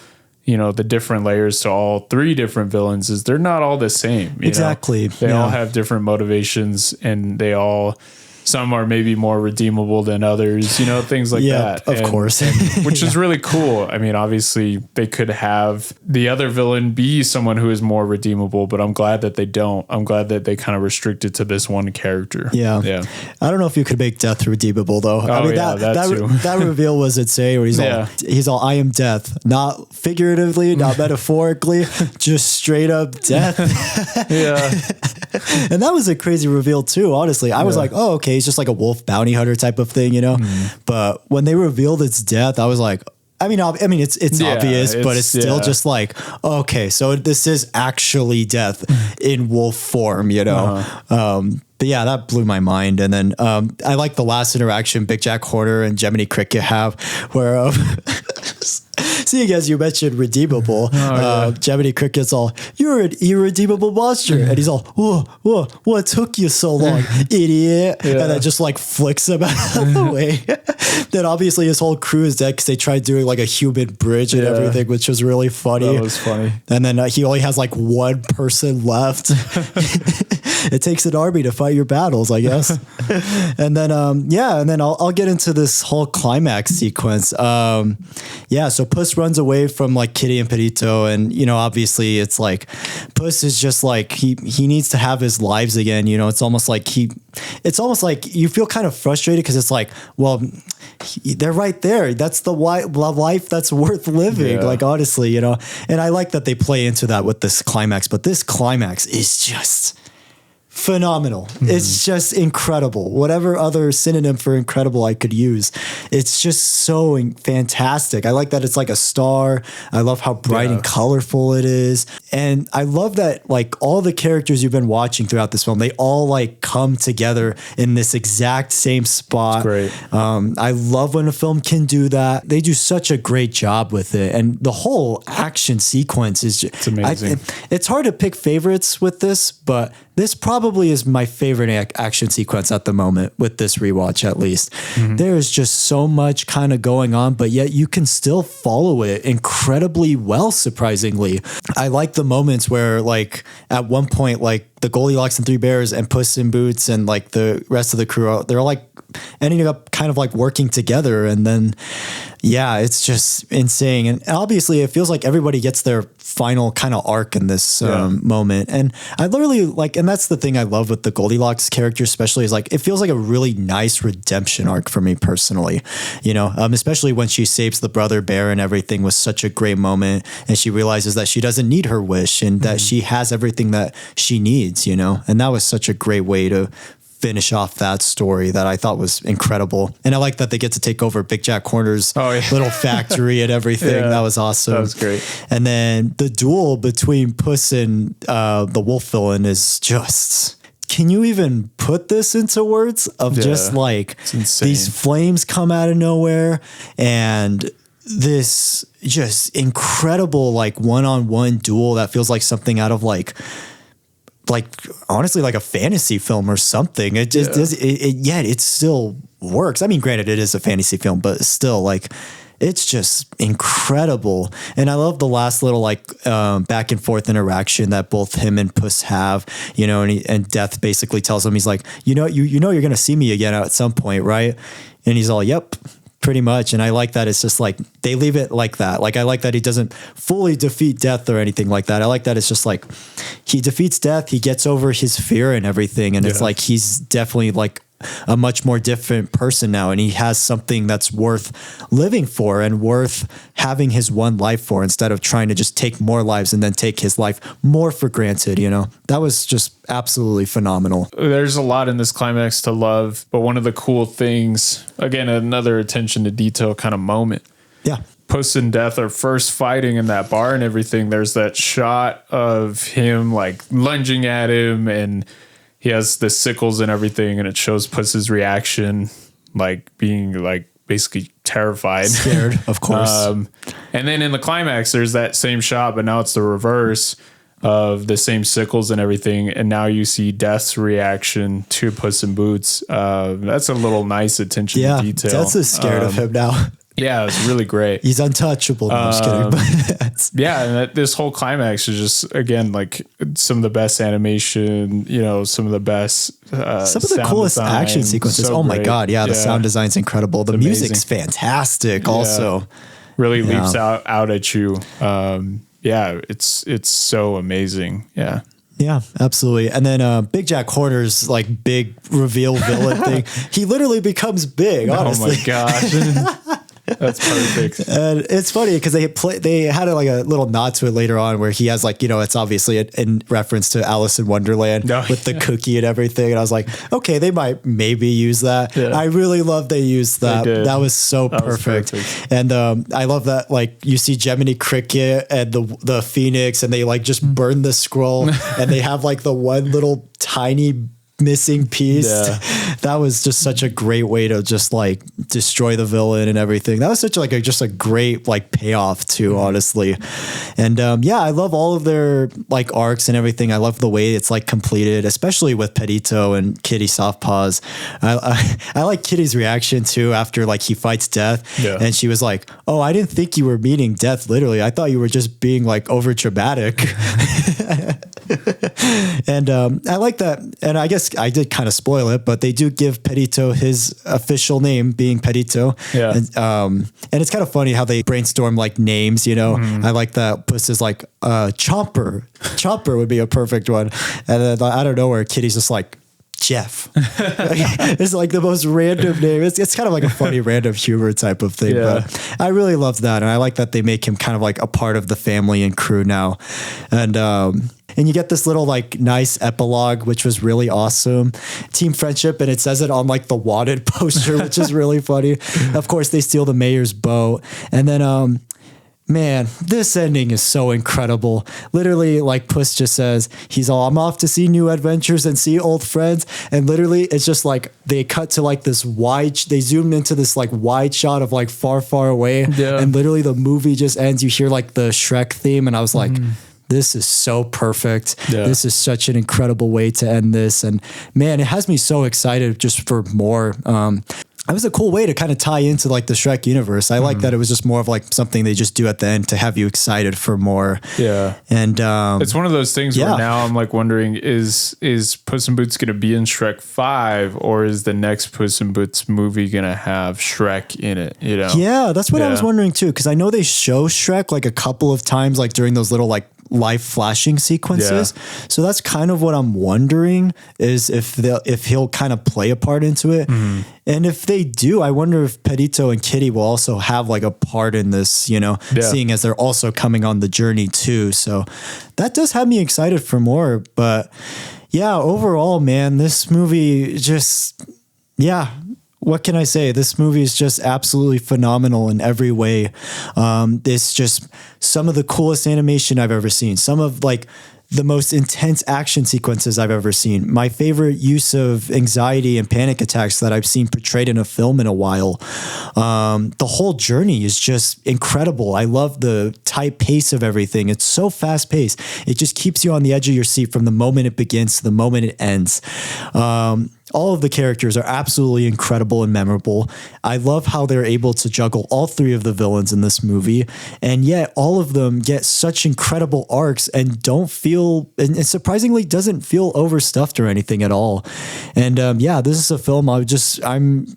you know, the different layers to all three different villains. Is they're not all the same. Exactly. They all have different motivations, and they all, some are maybe more redeemable than others, you know, things like that. Of course. Which is really cool. I mean, obviously they could have the other villain be someone who is more redeemable, but I'm glad that they don't. I'm glad that they kind of restrict it to this one character. Yeah. I don't know if you could make death redeemable though. I mean, that reveal was insane where he's all, I am death, not figuratively, not metaphorically, just straight up death. And that was a crazy reveal too, honestly. I was like, oh, okay, he's just like a wolf bounty hunter type of thing, you know? But when they revealed its death, I was like, I mean, it's obvious, but it's still yeah. just like, okay, so this is actually death in wolf form, you know? But yeah, that blew my mind. And then I like the last interaction Big Jack Horner and Jiminy Cricket have where, seeing as you mentioned redeemable, Jiminy Cricket's all, you're an irredeemable monster. And he's all, whoa, what took you so long, idiot? Yeah. And then just like flicks him out of the way. Then obviously his whole crew is dead because they tried doing like a human bridge and everything, which was really funny. That was funny. And then he only has like one person left. It takes an army to fight your battles, I guess. And then, and then I'll get into this whole climax sequence. So Puss runs away from like Kitty and Perito, and you know, obviously it's like Puss is just like he needs to have his lives again. You know, it's almost like you feel kind of frustrated because it's like, well, they're right there. That's the life that's worth living. Like honestly, you know, and I like that they play into that with this climax. But this climax is just phenomenal. It's just incredible. Whatever other synonym for incredible I could use. It's just so fantastic. I like that it's like a star. I love how bright and colorful it is. And I love that like all the characters you've been watching throughout this film, they all like come together in this exact same spot. Great. I love when a film can do that. They do such a great job with it. And the whole action sequence is just, it's amazing. It's hard to pick favorites with this, but this probably is my favorite action sequence at the moment with this rewatch, at least. There is just so much kind of going on, but yet you can still follow it incredibly well, surprisingly. I like the moments where like at one point, like the Goldilocks and Three Bears and Puss in Boots and like the rest of the crew, they're like ending up kind of like working together. And then, yeah, it's just insane. And obviously it feels like everybody gets their final kind of arc in this moment. And I literally like, and that's the thing I love with the Goldilocks character, especially is like, it feels like a really nice redemption arc for me personally, you know, especially when she saves the brother bear and everything was such a great moment. And she realizes that she doesn't need her wish and that she has everything that she needs, you know, and that was such a great way to finish off that story that I thought was incredible. And I like that they get to take over Big Jack Horner's little factory and everything. That was awesome. That was great. And then the duel between Puss and the wolf villain is just... Can you even put this into words of just like these flames come out of nowhere and this just incredible like one-on-one duel that feels like something out of like honestly like a fantasy film or something. It just does yet it still works. I mean, granted it is a fantasy film, but still like it's just incredible. And I love the last little like back and forth interaction that both him and Puss have, you know, and Death basically tells him, he's like, you know, you're going to see me again at some point, right? And he's all, yep, pretty much. And I like that it's just like they leave it like that. Like I like that he doesn't fully defeat Death or anything like that. I like that it's just like he defeats Death, he gets over his fear and everything, and it's like he's definitely like a much more different person now, and he has something that's worth living for and worth having his one life for, instead of trying to just take more lives and then take his life more for granted. You know, that was just absolutely phenomenal. There's a lot in this climax to love, but one of the cool things, again, another attention to detail kind of moment. Yeah. Puss and Death are first fighting in that bar and everything. There's that shot of him like lunging at him, and he has the sickles and everything, and it shows Puss's reaction, like being like basically terrified. Scared, of course. And then in the climax, there's that same shot, but now it's the reverse of the same sickles and everything. And now you see Death's reaction to Puss in Boots. That's a little nice attention to detail. Death is scared of him now. Yeah, it's really great. He's untouchable. No, I'm just kidding. Yeah, and this whole climax is just, again, like some of the best animation, you know, some of the best some of the coolest action sequences. So my God. Yeah, the sound design's incredible. The music's fantastic also. Really leaps out at you. It's so amazing. Yeah. Yeah, absolutely. And then Big Jack Horner's like big reveal villain thing. He literally becomes big, honestly. Oh my gosh. That's perfect. And it's funny because they had like a little nod to it later on where he has like, it's obviously in reference to Alice in Wonderland with the cookie and everything. And I was like, okay, they might maybe use that. Yeah. I really love they used that. That was so perfect. And I love that, like, you see Jiminy Cricket and the Phoenix, and they like just burn the scroll and they have like the one little tiny missing piece. That was just such a great way to just like destroy the villain and everything. That was such like just a great like payoff too, honestly. And I love all of their like arcs and everything. I love the way it's like completed, especially with Pedito and Kitty Softpaws. I like Kitty's reaction too after like he fights Death, and she was like, "Oh, I didn't think you were meeting Death literally. I thought you were just being like over dramatic." And I like that. And I guess I did kind of spoil it, but they do give Pedito his official name being Pedito. And it's kind of funny how they brainstorm like names, I like that Puss is like Chomper. Chomper would be a perfect one. And then out of nowhere, Kitty's just like, Jeff. It's like the most random name. It's kind of like a funny random humor type of thing. But I really love that. And I like that they make him kind of like a part of the family and crew now. And you get this little like nice epilogue, which was really awesome. Team friendship. And it says it on like the Wanted poster, which is really funny. Of course, they steal the mayor's boat. And then, man, this ending is so incredible. Literally, like Puss just says, I'm off to see new adventures and see old friends. And literally, it's just like they cut to like this they zoomed into this like wide shot of like far, far away. And literally the movie just ends. You hear like the Shrek theme. And I was like, this is so perfect. This is such an incredible way to end this. And man, it has me so excited just for more. It was a cool way to kind of tie into like the Shrek universe. I like that it was just more of like something they just do at the end to have you excited for more. And it's one of those things where now I'm like wondering, is Puss in Boots going to be in Shrek 5, or is the next Puss in Boots movie going to have Shrek in it? Yeah, that's what I was wondering too. Cause I know they show Shrek like a couple of times, like during those little like life flashing sequences. So that's kind of what I'm wondering, is if he'll kind of play a part into it. And if they do, I wonder if Pedito and Kitty will also have like a part in this, seeing as they're also coming on the journey too. So that does have me excited for more. But yeah, overall, man, this movie just, what can I say? This movie is just absolutely phenomenal in every way. It's just some of the coolest animation I've ever seen. Some of like the most intense action sequences I've ever seen. My favorite use of anxiety and panic attacks that I've seen portrayed in a film in a while. The whole journey is just incredible. I love the tight pace of everything. It's so fast paced. It just keeps you on the edge of your seat from the moment it begins to the moment it ends. All of the characters are absolutely incredible and memorable. I love how they're able to juggle all three of the villains in this movie, and yet all of them get such incredible arcs and and surprisingly doesn't feel overstuffed or anything at all. And this is a film I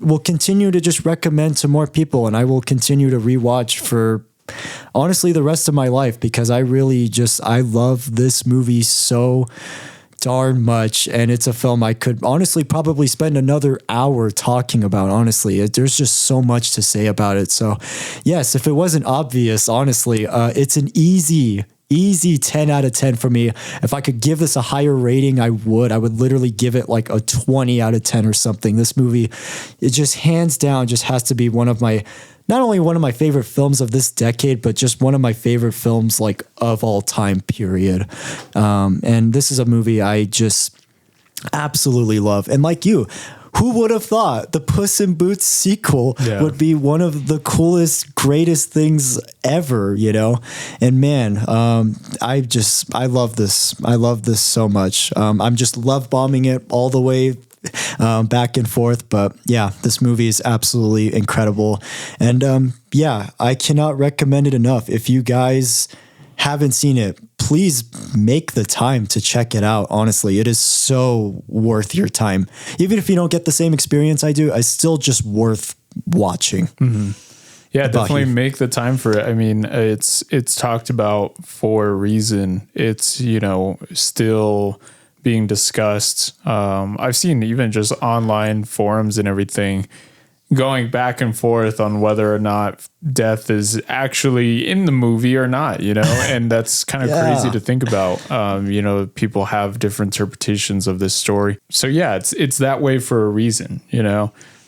will continue to just recommend to more people, and I will continue to rewatch for honestly the rest of my life, because I love this movie so darn much. And it's a film I could honestly probably spend another hour talking about. Honestly, there's just so much to say about it. So yes, if it wasn't obvious, honestly, it's an easy 10 out of 10 for me. If I could give this a higher rating, I would literally give it like a 20 out of 10 or something. This movie, it just hands down just has to be not only one of my favorite films of this decade, but just one of my favorite films like of all time, period. And this is a movie I just absolutely love. And like you, who would have thought the Puss in Boots sequel would be one of the coolest, greatest things ever, And man, I love this. I love this so much. I'm just love bombing it all the way back and forth. But yeah, this movie is absolutely incredible. And I cannot recommend it enough. If you guys haven't seen it, please make the time to check it out. Honestly, it is so worth your time. Even if you don't get the same experience I do, it's still just worth watching. Yeah, definitely make the time for it. I mean, it's talked about for a reason. It's, still being discussed. I've seen even just online forums and everything, going back and forth on whether or not death is actually in the movie or not, and that's kind of crazy to think about. People have different interpretations of this story. So yeah, it's that way for a reason,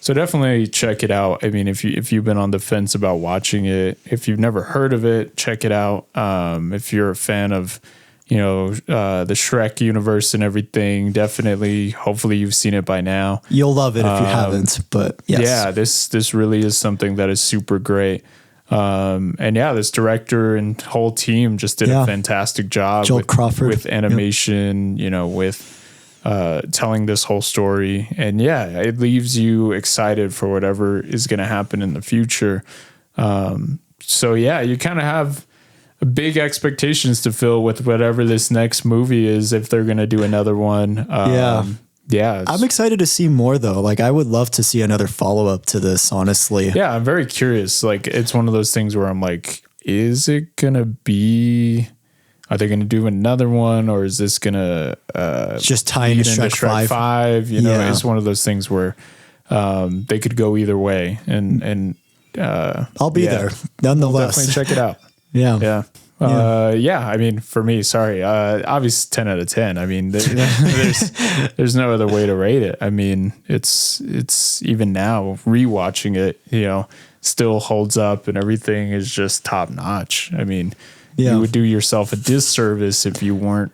So definitely check it out. I mean, if you've been on the fence about watching it, if you've never heard of it, check it out. If you're a fan of the Shrek universe and everything, definitely, hopefully you've seen it by now. You'll love it if you haven't, but yes. Yeah, this really is something that is super great. And yeah, this director and whole team just did a fantastic job Crawford. With animation, with telling this whole story. And yeah, it leaves you excited for whatever is going to happen in the future. So yeah, you kind of have big expectations to fill with whatever this next movie is, if they're going to do another one. Yeah. I'm excited to see more though. Like I would love to see another follow-up to this, honestly. Yeah, I'm very curious. Like it's one of those things where I'm like, are they going to do another one, or is this going to just tie into Shrek 5? It's one of those things where they could go either way, and I'll be there nonetheless. Definitely check it out. Yeah. I mean, for me, sorry. Obviously 10 out of 10. I mean, there's no other way to rate it. I mean, it's even now rewatching it, still holds up and everything is just top notch. I mean, you would do yourself a disservice if you weren't,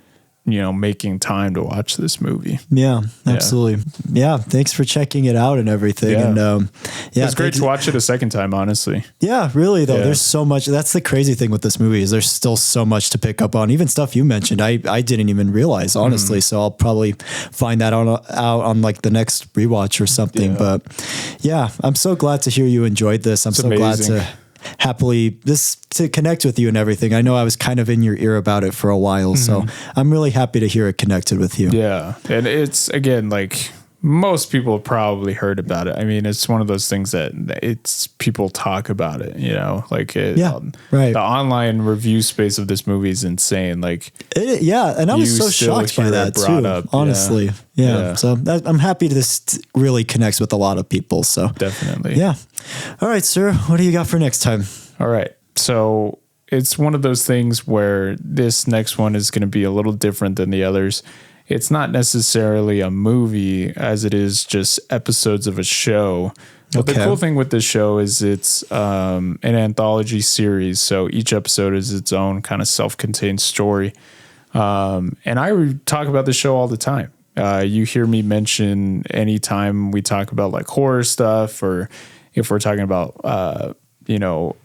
making time to watch this movie. Yeah, absolutely. Yeah. Thanks for checking it out and everything. Yeah. And it's great to watch it a second time, honestly. Yeah, really though. There's so much. That's the crazy thing with this movie is there's still so much to pick up on. Even stuff you mentioned, I didn't even realize, honestly. So I'll probably find that out on like the next rewatch or something. Yeah. But yeah, I'm so glad to hear you enjoyed this. I'm so glad to connect with you and everything. I know I was kind of in your ear about it for a while, so I'm really happy to hear it connected with you. Yeah. And it's, again, like most people have probably heard about it. I mean, it's one of those things that people talk about it, the online review space of this movie is insane. Like, and I was so shocked by that too, honestly. Yeah. So I'm happy this really connects with a lot of people. So definitely. Yeah. All right, sir. What do you got for next time? All right. So it's one of those things where this next one is going to be a little different than the others. It's not necessarily a movie as it is just episodes of a show. But the cool thing with this show is it's an anthology series. So each episode is its own kind of self-contained story. And I talk about the show all the time. You hear me mention anytime we talk about like horror stuff, or if we're talking about,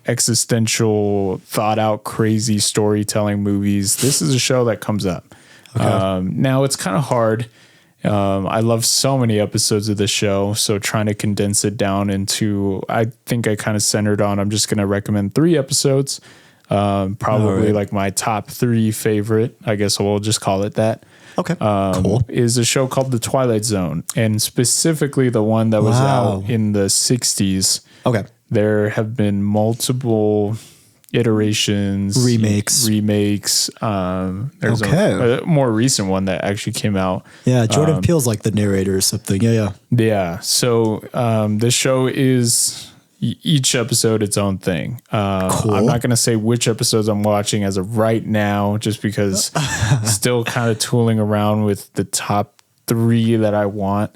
existential, thought out, crazy storytelling movies, this is a show that comes up. Okay. Now it's kind of hard. I love so many episodes of this show. So trying to condense it down into, I think I kind of centered on, I'm just going to recommend 3 episodes. Probably like my top 3 favorite, I guess we'll just call it that. Okay. Cool. Is a show called The Twilight Zone, and specifically the one that was out in the 60s. Okay. There have been multiple iterations, remakes. There's a more recent one that actually came out. Yeah, Jordan Peele's like the narrator or something. Yeah. So this show is each episode its own thing. Cool. I'm not going to say which episodes I'm watching as of right now, just because still kind of tooling around with the top 3 that I want.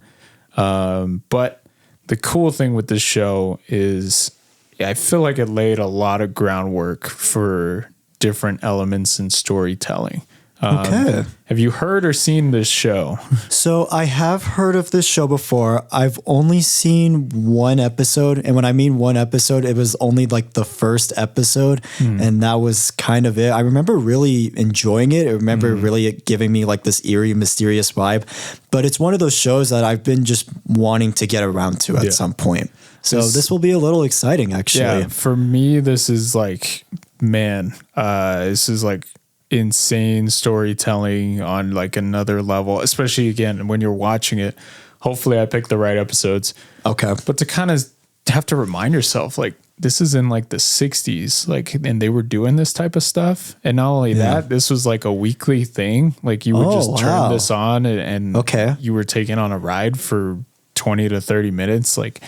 But the cool thing with this show is I feel like it laid a lot of groundwork for different elements in storytelling. Have you heard or seen this show? So I have heard of this show before. I've only seen one episode. And when I mean one episode, it was only like the first episode. And that was kind of it. I remember really enjoying it. I remember really it giving me like this eerie, mysterious vibe. But it's one of those shows that I've been just wanting to get around to at some point. So this will be a little exciting, actually. Yeah, for me, this is like, this is like insane storytelling on like another level, especially again when you're watching it. Hopefully I picked the right episodes. Okay. But to kind of have to remind yourself, like, this is in like the 60s, like, and they were doing this type of stuff. And not only that, this was like a weekly thing. Like you would just turn this on and you were taken on a ride for 20 to 30 minutes. Like,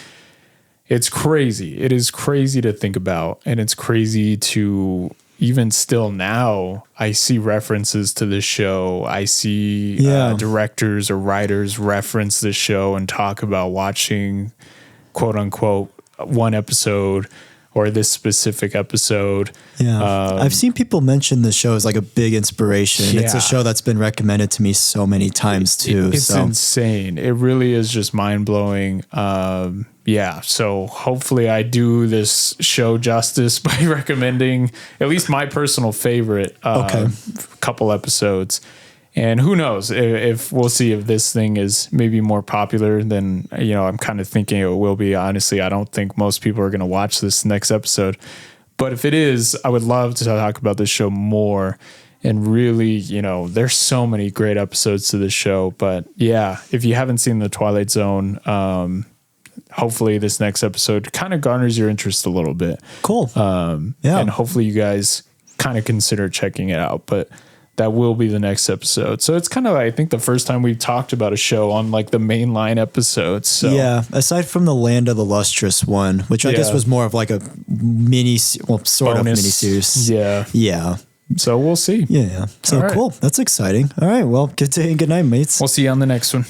it's crazy. It is crazy to think about. And it's crazy to even still now, I see references to this show. I see directors or writers reference this show and talk about watching, quote unquote, one episode or this specific episode. Yeah. I've seen people mention the show as like a big inspiration. Yeah. It's a show that's been recommended to me so many times too. It's insane. It really is just mind blowing. Yeah. So hopefully I do this show justice by recommending at least my personal favorite couple episodes. And who knows if we'll see if this thing is maybe more popular than, I'm kind of thinking it will be. Honestly, I don't think most people are going to watch this next episode. But if it is, I would love to talk about this show more. And really, there's so many great episodes to this show. But yeah, if you haven't seen The Twilight Zone, hopefully this next episode kind of garners your interest a little bit. Cool. And hopefully you guys kind of consider checking it out. But that will be the next episode. So it's kind of, I think, the first time we've talked about a show on like the mainline episodes. So yeah, aside from the Land of the Lustrous one, which I guess was more of like a sort of mini series. Yeah. Yeah. So we'll see. Yeah. So cool. That's exciting. All right. Well, good day and good night, mates. We'll see you on the next one.